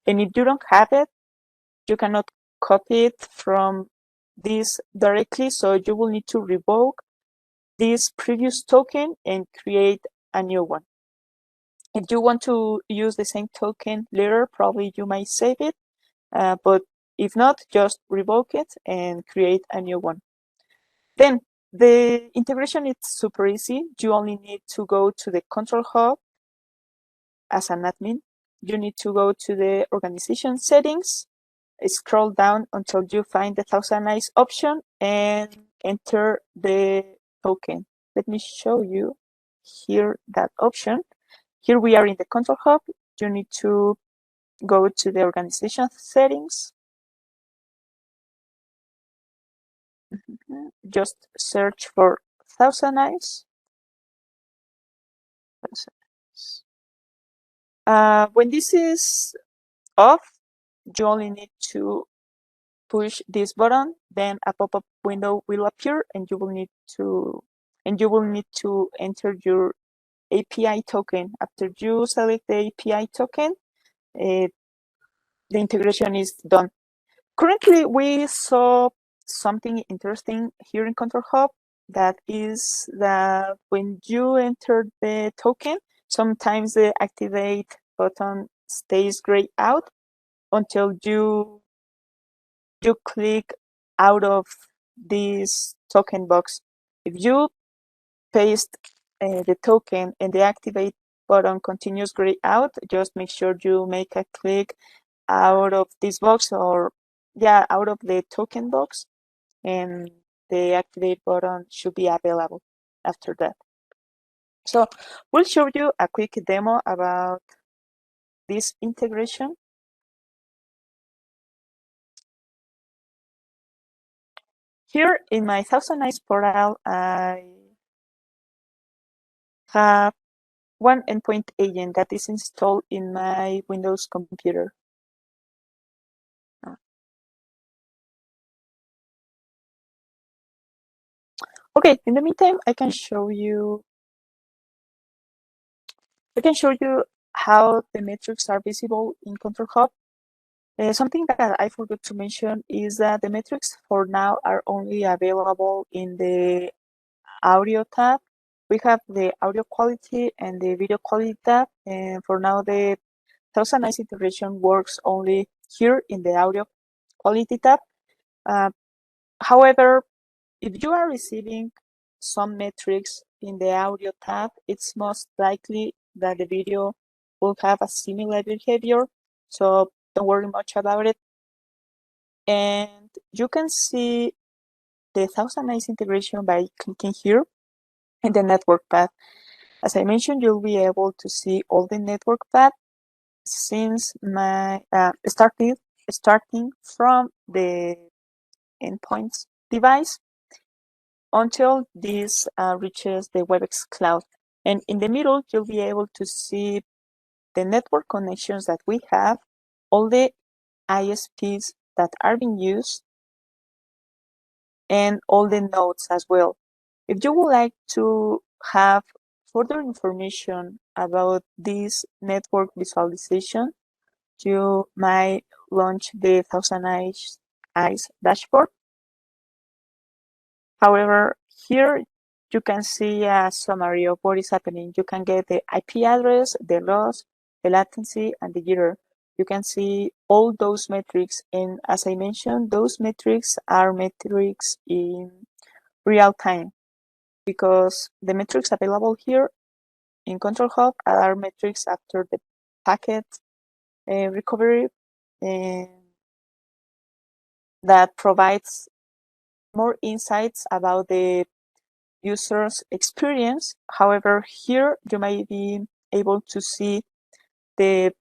S3: if you don't have it, you cannot copy it from this directly, so you will need to revoke this previous token and create a new one. If you want to use the same token later, probably you might save it, but if not, just revoke it and create a new one. Then the integration is super easy. You only need to go to the control hub as an admin. You need to go to the organization settings, scroll down until you find the ThousandEyes option and enter the token. Let me show you here that option. Here we are in the control hub. You need to go to the organization settings. Just search for ThousandEyes. When this is off, you only need to push this button, then a pop-up window will appear and you will need to enter your API token. After you select the API token, the integration is done. Currently, we saw something interesting here in Control Hub, that is that when you enter the token, sometimes the activate button stays grayed out until you click out of this token box. If you paste the token and the activate button continues grayed out, just make sure you make a click out of this box, or out of the token box, and the activate button should be available after that. So we'll show you a quick demo about this integration. Here in my ThousandEyes portal, I have one endpoint agent that is installed in my Windows computer. Okay, in the meantime, I can show you how the metrics are visible in Control Hub. Something that I forgot to mention is that the metrics for now are only available in the audio tab. We have the audio quality and the video quality tab, and for now the ThousandEyes integration works only here in the audio quality tab. However, if you are receiving some metrics in the audio tab, it's most likely that the video will have a similar behavior, so don't worry much about it. And you can see the ThousandEyes integration by clicking here in the network path. As I mentioned, you'll be able to see all the network path since my starting from the endpoints device until this reaches the Webex cloud. And in the middle, you'll be able to see the network connections that we have, all the ISPs that are being used, and all the nodes as well. If you would like to have further information about this network visualization, you might launch the ThousandEyes dashboard. However, here you can see a summary of what is happening. You can get the IP address, the loss, the latency, and the jitter. You can see all those metrics, and as I mentioned, those metrics are metrics in real time, because the metrics available here in Control Hub are metrics after the packet recovery, and that provides more insights about the user's experience. However, here you might be able to see the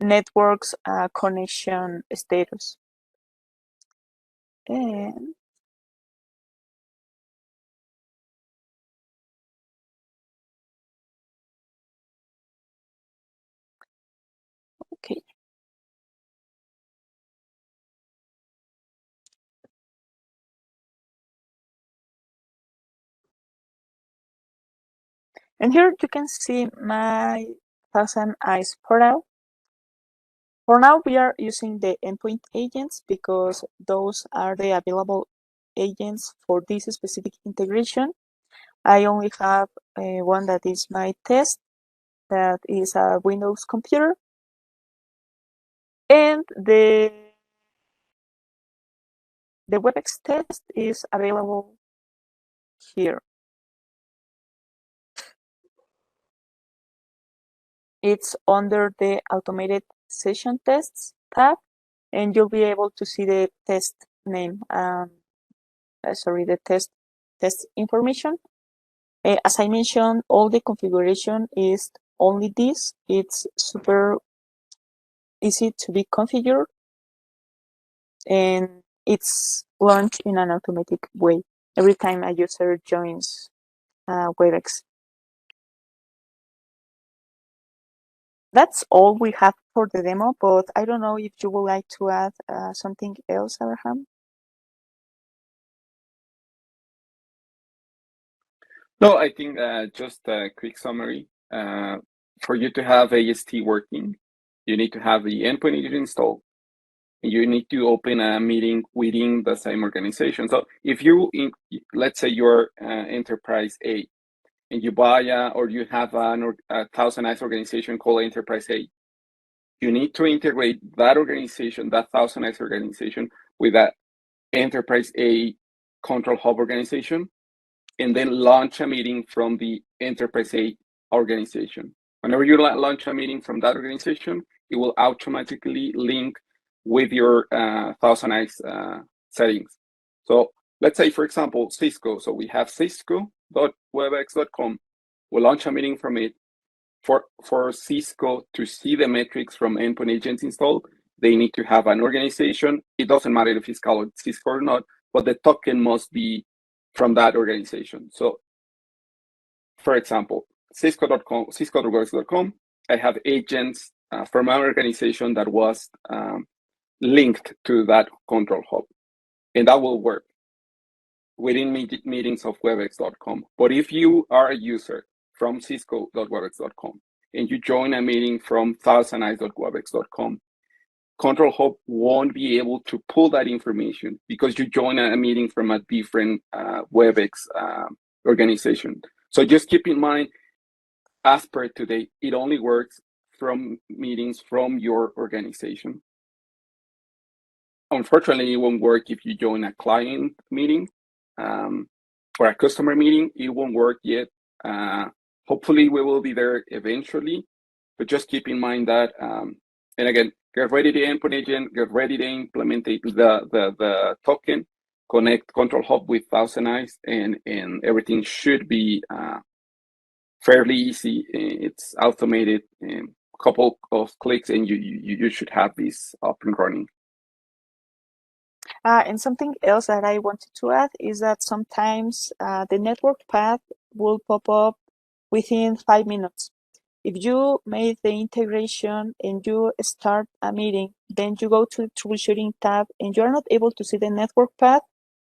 S3: network's connection status. And okay. And here you can see my ThousandEyes portal. For now, we are using the endpoint agents because those are the available agents for this specific integration. I only have one that is my test, that is a Windows computer, and the Webex test is available here. It's under the automated session tests tab, and you'll be able to see the test name. The test information. As I mentioned, all the configuration is only this. It's super easy to be configured, and it's launched in an automatic way every time a user joins Webex. That's all we have for the demo, but I don't know if you would like to add something else, Abraham.
S2: No, I think just a quick summary. For you to have AST working, you need to have the endpoint agent installed. And you need to open a meeting within the same organization. So if you, let's say you're Enterprise A, and you buy or you have a ThousandEyes organization called Enterprise A, you need to integrate that organization, that ThousandEyes organization, with that Enterprise A control hub organization, and then launch a meeting from the Enterprise A organization. Whenever you launch a meeting from that organization, it will automatically link with your ThousandEyes settings. So let's say, for example, Cisco. So we have cisco.webex.com. We'll launch a meeting from it. For Cisco to see the metrics from endpoint agents installed, they need to have an organization. It doesn't matter if it's called Cisco or not, but the token must be from that organization. So, for example, cisco.webex.com, I have agents from my organization that was linked to that control hub, and that will work within meetings of webex.com. But if you are a user from cisco.webex.com and you join a meeting from thousandeyes.webex.com, Control Hub won't be able to pull that information because you join a meeting from a different Webex organization. So just keep in mind, as per today, it only works from meetings from your organization. Unfortunately, it won't work if you join a client meeting or a customer meeting. It won't work yet. Hopefully, we will be there eventually, but just keep in mind that, and again, get ready to endpoint agent, get ready to implement the token, connect Control Hub with ThousandEyes, and everything should be fairly easy. It's automated, a couple of clicks, and you should have this up and running.
S3: And something else that I wanted to add is that sometimes the network path will pop up within 5 minutes. If you made the integration and you start a meeting, then you go to the troubleshooting tab and you're not able to see the network path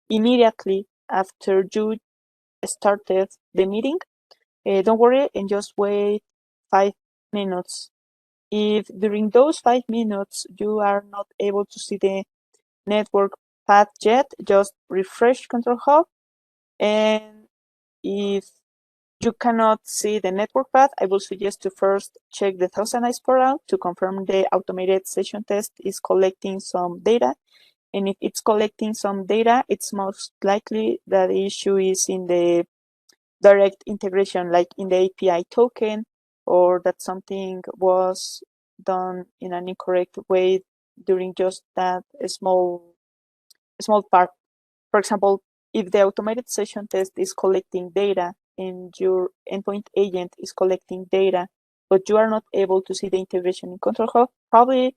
S3: immediately after you started the meeting, don't worry and just wait 5 minutes. If during those 5 minutes you are not able to see the network path yet, just refresh Control Hub, and if you cannot see the network path, I will suggest to first check the ThousandEyes portal to confirm the automated session test is collecting some data. And if it's collecting some data, it's most likely that the issue is in the direct integration, like in the API token, or that something was done in an incorrect way during just that small part. For example, if the automated session test is collecting data and your endpoint agent is collecting data, but you are not able to see the integration in Control Hub, probably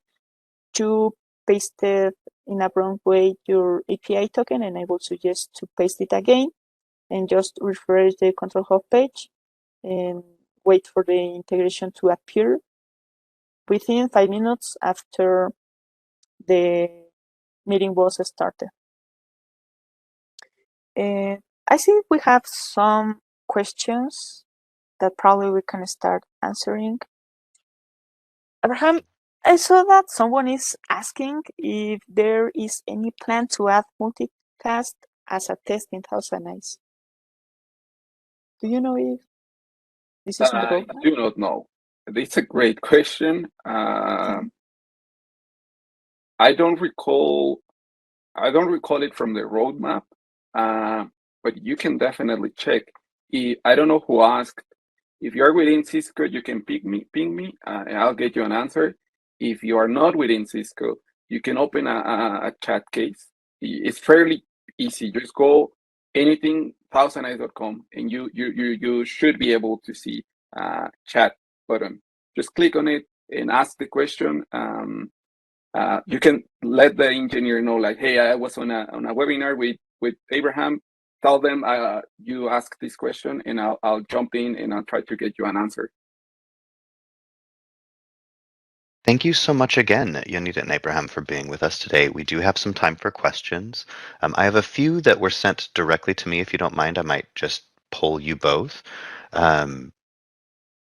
S3: you pasted in a wrong way your API token, and I would suggest to paste it again and just refresh the Control Hub page and wait for the integration to appear within 5 minutes after the meeting was started. I see we have some questions that probably we can start answering. Abraham, I saw that someone is asking if there is any plan to add multicast as a test in ThousandEyes. Do you know if this is in the
S2: I
S3: roadmap?
S2: do not know. It's a great question. I don't recall it from the roadmap, but you can definitely check. I don't know who asked. If you are within Cisco, you can ping me, and I'll get you an answer. If you are not within Cisco, you can open a chat case. It's fairly easy. Just go anything ThousandEyes.com, and you should be able to see chat button. Just click on it and ask the question. You can let the engineer know, like, hey, I was on a webinar with Abraham. Tell them you ask this question, and I'll jump in and I'll try to get you an answer.
S1: Thank you so much again, Yanita and Abraham, for being with us today. We do have some time for questions. I have a few that were sent directly to me. If you don't mind, I might just poll you both. One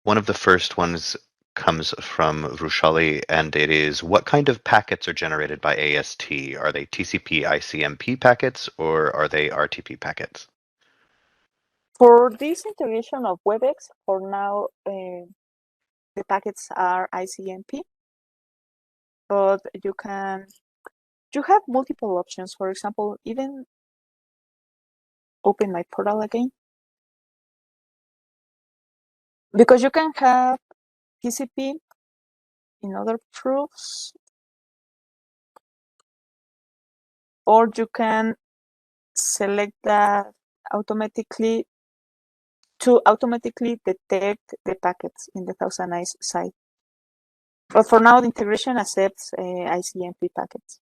S1: of the first ones comes from Rushali, and it is, what kind of packets are generated by AST? Are they TCP ICMP packets, or are they RTP packets?
S3: For this integration of Webex, for now, the packets are ICMP, but you have multiple options. For example, even open my portal again, because you can have TCP in other proofs, or you can select that automatically to automatically detect the packets in the ThousandEyes side. But for now, the integration accepts ICMP packets.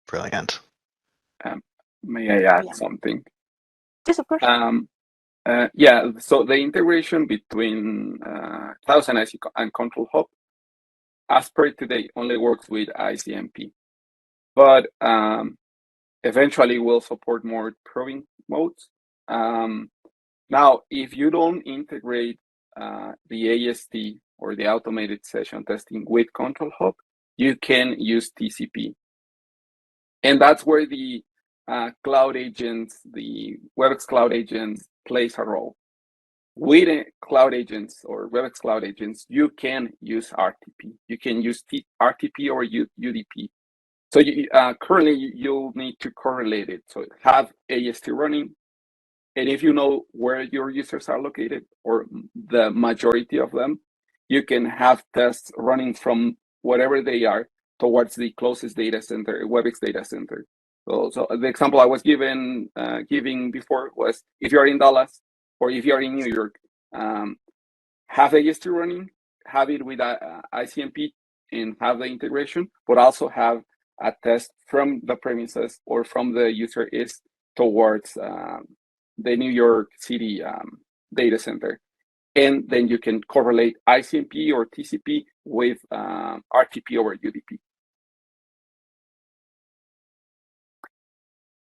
S1: Brilliant.
S2: May I add something?
S3: Yes, of course.
S2: Yeah, so the integration between ThousandEyes and Control Hub, as per today, only works with ICMP. But eventually we'll support more probing modes. Now, if you don't integrate the AST or the automated session testing with Control Hub, you can use TCP. And that's where the cloud agents, the Webex cloud agents plays a role. With cloud agents or Webex cloud agents, you can use RTP. You can use RTP or UDP. So currently you'll need to correlate it. So have AST running, and if you know where your users are located, or the majority of them, you can have tests running from whatever they are towards the closest data center, Webex data center. So the example I was giving before was, if you're in Dallas or if you're in New York, have AST running, have it with ICMP and have the integration, but also have a test from the premises or from the user is towards the New York City data center. And then you can correlate ICMP or TCP with RTP over UDP.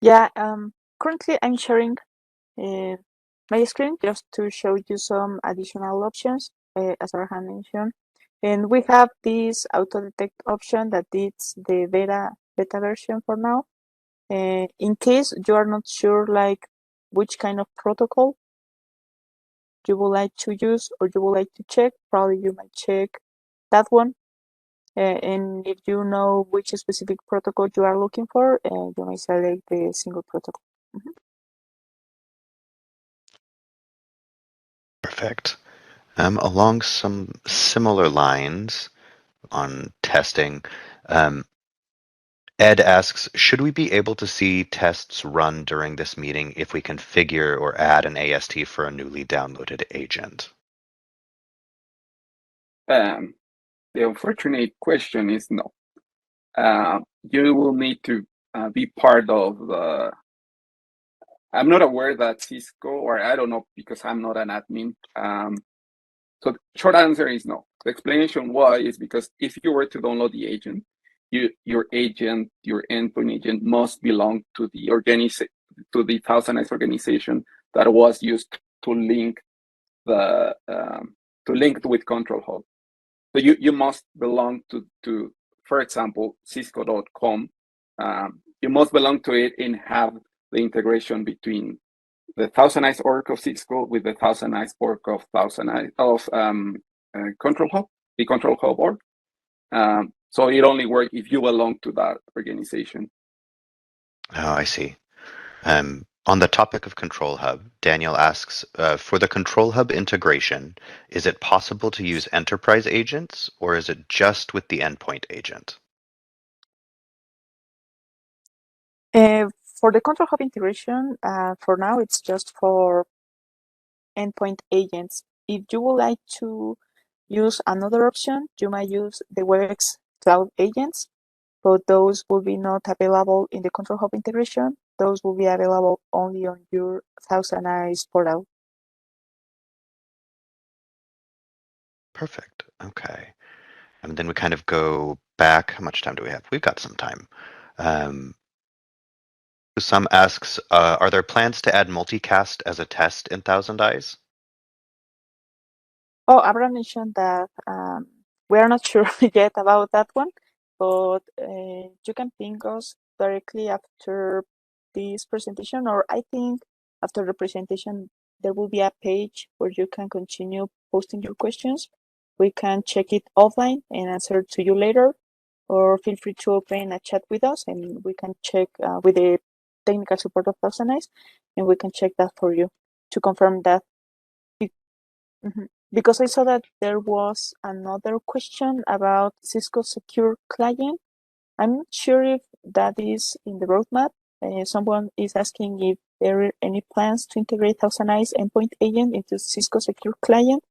S3: Yeah, currently I'm sharing my screen just to show you some additional options, as Arhan mentioned. And we have this auto detect option that is the beta version for now. In case you are not sure like which kind of protocol you would like to use or you would like to check, probably you might check that one. And if you know which specific protocol you are looking for, you may select the single protocol.
S1: Perfect. Along some similar lines on testing, Ed asks, should we be able to see tests run during this meeting if we configure or add an AST for a newly downloaded agent?
S2: The unfortunate question is no. You will need to be part of the... I'm not aware that Cisco, or I don't know because I'm not an admin. So the short answer is no. The explanation why is because if you were to download the agent, your endpoint agent must belong to the ThousandEyes organization that was used to link the link with Control Hub. So you must belong to for example, Cisco.com. You must belong to it and have the integration between the ThousandEyes org of Cisco with the ThousandEyes org of Control Hub, the Control Hub org. So it only works if you belong to that organization.
S1: Oh, I see. On the topic of Control Hub, Daniel asks, for the Control Hub integration, is it possible to use enterprise agents, or is it just with the endpoint agent?
S3: For the Control Hub integration, for now, it's just for endpoint agents. If you would like to use another option, you might use the Webex cloud agents, but those will be not available in the Control Hub integration. Those will be available only on your ThousandEyes portal.
S1: Perfect. Okay. And then we kind of go back. How much time do we have? We've got some time. Some asks, are there plans to add multicast as a test in ThousandEyes?
S3: Oh, Abraham mentioned that we are not sure yet about that one, but you can ping us directly after this presentation, or I think after the presentation, there will be a page where you can continue posting your questions. We can check it offline and answer to you later, or feel free to open a chat with us and we can check with the technical support of ThousandEyes, and we can check that for you to confirm that. Because I saw that there was another question about Cisco Secure Client. I'm not sure if that is in the roadmap. Someone is asking if there are any plans to integrate ThousandEyes Endpoint Agent into Cisco Secure Client.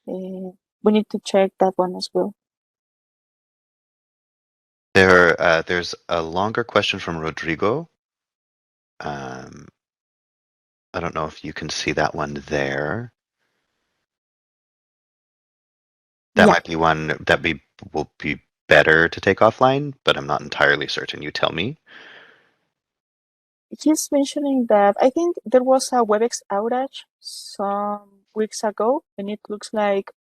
S3: We need to check that one as well.
S1: There's a longer question from Rodrigo. I don't know if you can see that one there. That might be one that will be better to take offline, but I'm not entirely certain. You tell me.
S3: He's mentioning that I think there was a Webex outage some weeks ago, and it looks like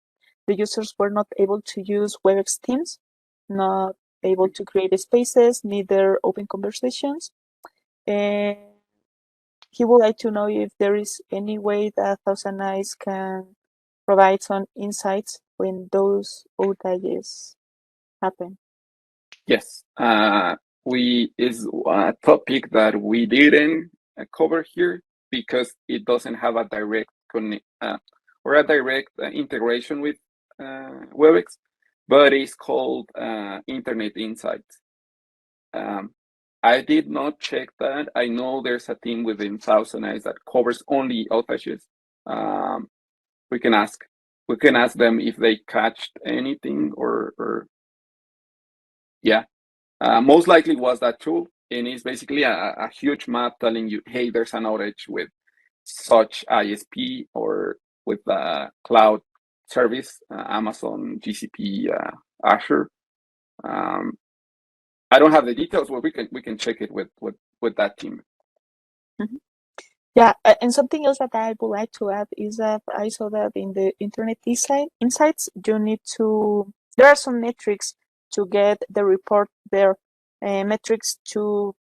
S3: the users were not able to use Webex Teams, not able to create spaces, neither open conversations. And he would like to know if there is any way that ThousandEyes can provide some insights when those outages happen.
S2: Yes, is a topic that we didn't cover here because it doesn't have a direct integration with Webex, but it's called Internet Insights. I did not check that. I know there's a team within ThousandEyes that covers only outages. We can ask them if they catched anything or yeah. Most likely was that tool, and it's basically a huge map telling you, hey, there's an outage with such ISP or with cloud service, Amazon, GCP, Azure. I don't have the details, but we can check it with that team.
S3: Mm-hmm. Yeah, and something else that I would like to add is that I saw that in the Internet Insights, you need to. There are some metrics to get the report there, metrics to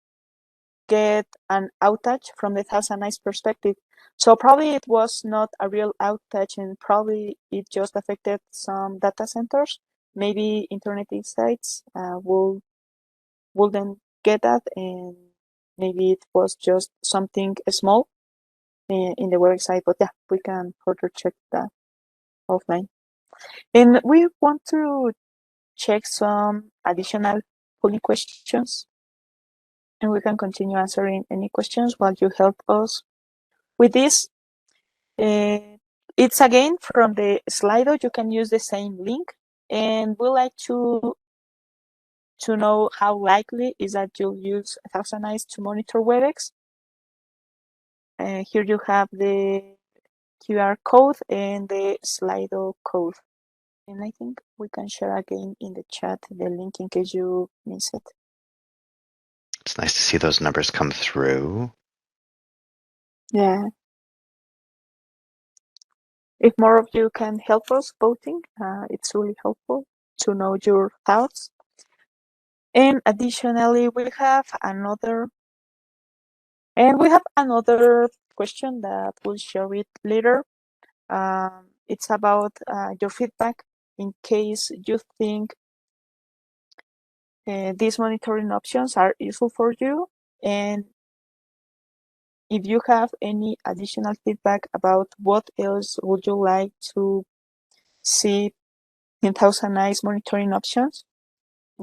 S3: get an outage from the ThousandEyes perspective. So probably it was not a real outage, and probably it just affected some data centers. Maybe Internet Insights will then get that, and maybe it was just something small in the website. But yeah, we can further check that offline. And we want to check some additional polling questions, and we can continue answering any questions while you help us with this. It's again from the Slido. You can use the same link, and we like to know how likely is that you'll use ThousandEyes to monitor Webex. Here you have the QR code and the Slido code. And I think we can share again in the chat the link in case you miss it.
S1: It's nice to see those numbers come through.
S3: Yeah. If more of you can help us voting, it's really helpful to know your thoughts. And additionally, we have another question that we'll share it later. It's about your feedback in case you think these monitoring options are useful for you, and if you have any additional feedback about what else would you like to see in ThousandEyes monitoring options,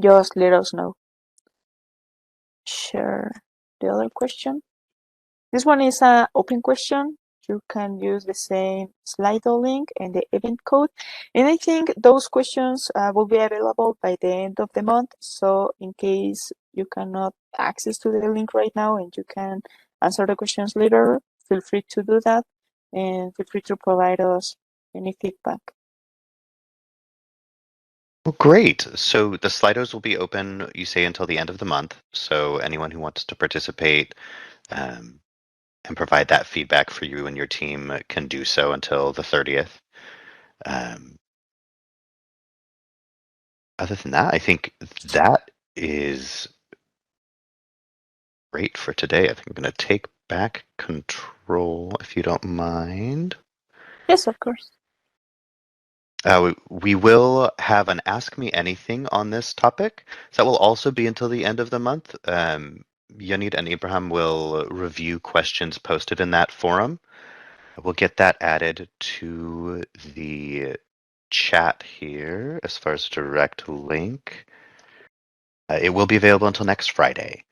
S3: just let us know. Share the other question. This one is an open question. You can use the same Slido link and the event code. And I think those questions will be available by the end of the month. So in case you cannot access to the link right now and you can answer the questions later, feel free to do that and feel free to provide us any feedback.
S1: Well, great. So the Slidos will be open, you say, until the end of the month. So anyone who wants to participate and provide that feedback for you and your team can do so until the 30th. Other than that, I think that is great for today. I think I'm going to take back control, if you don't mind.
S3: Yes, of course.
S1: We will have an Ask Me Anything on this topic. So that will also be until the end of the month. Yonit and Ibrahim will review questions posted in that forum. We'll get that added to the chat here as far as direct link. It will be available until next Friday.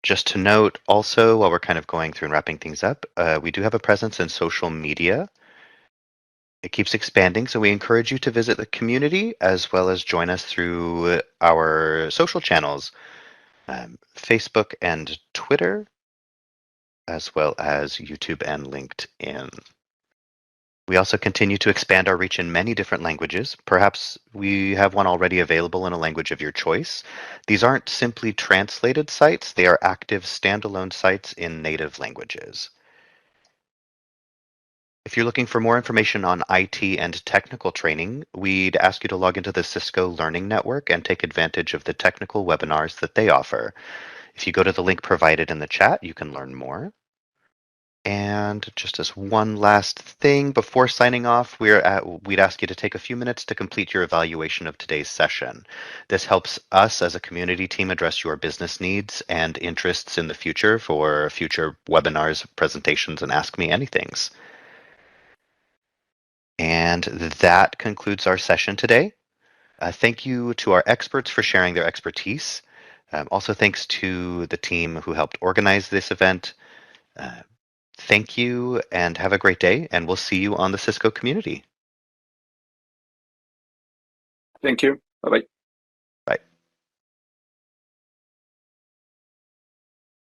S1: Just to note also, while we're kind of going through and wrapping things up, we do have a presence in social media. It keeps expanding, so we encourage you to visit the community as well as join us through our social channels, Facebook and Twitter, as well as YouTube and LinkedIn. We also continue to expand our reach in many different languages. Perhaps we have one already available in a language of your choice. These aren't simply translated sites, they are active standalone sites in native languages. If you're looking for more information on IT and technical training, we'd ask you to log into the Cisco Learning Network and take advantage of the technical webinars that they offer. If you go to the link provided in the chat, you can learn more. And just as one last thing before signing off, we'd ask you to take a few minutes to complete your evaluation of today's session. This helps us as a community team address your business needs and interests in the future for future webinars, presentations, and Ask Me Anythings. And that concludes our session today. Thank you to our experts for sharing their expertise. Also, thanks to the team who helped organize this event. Thank you and have a great day, and we'll see you on the Cisco community.
S2: Thank you. Bye-bye.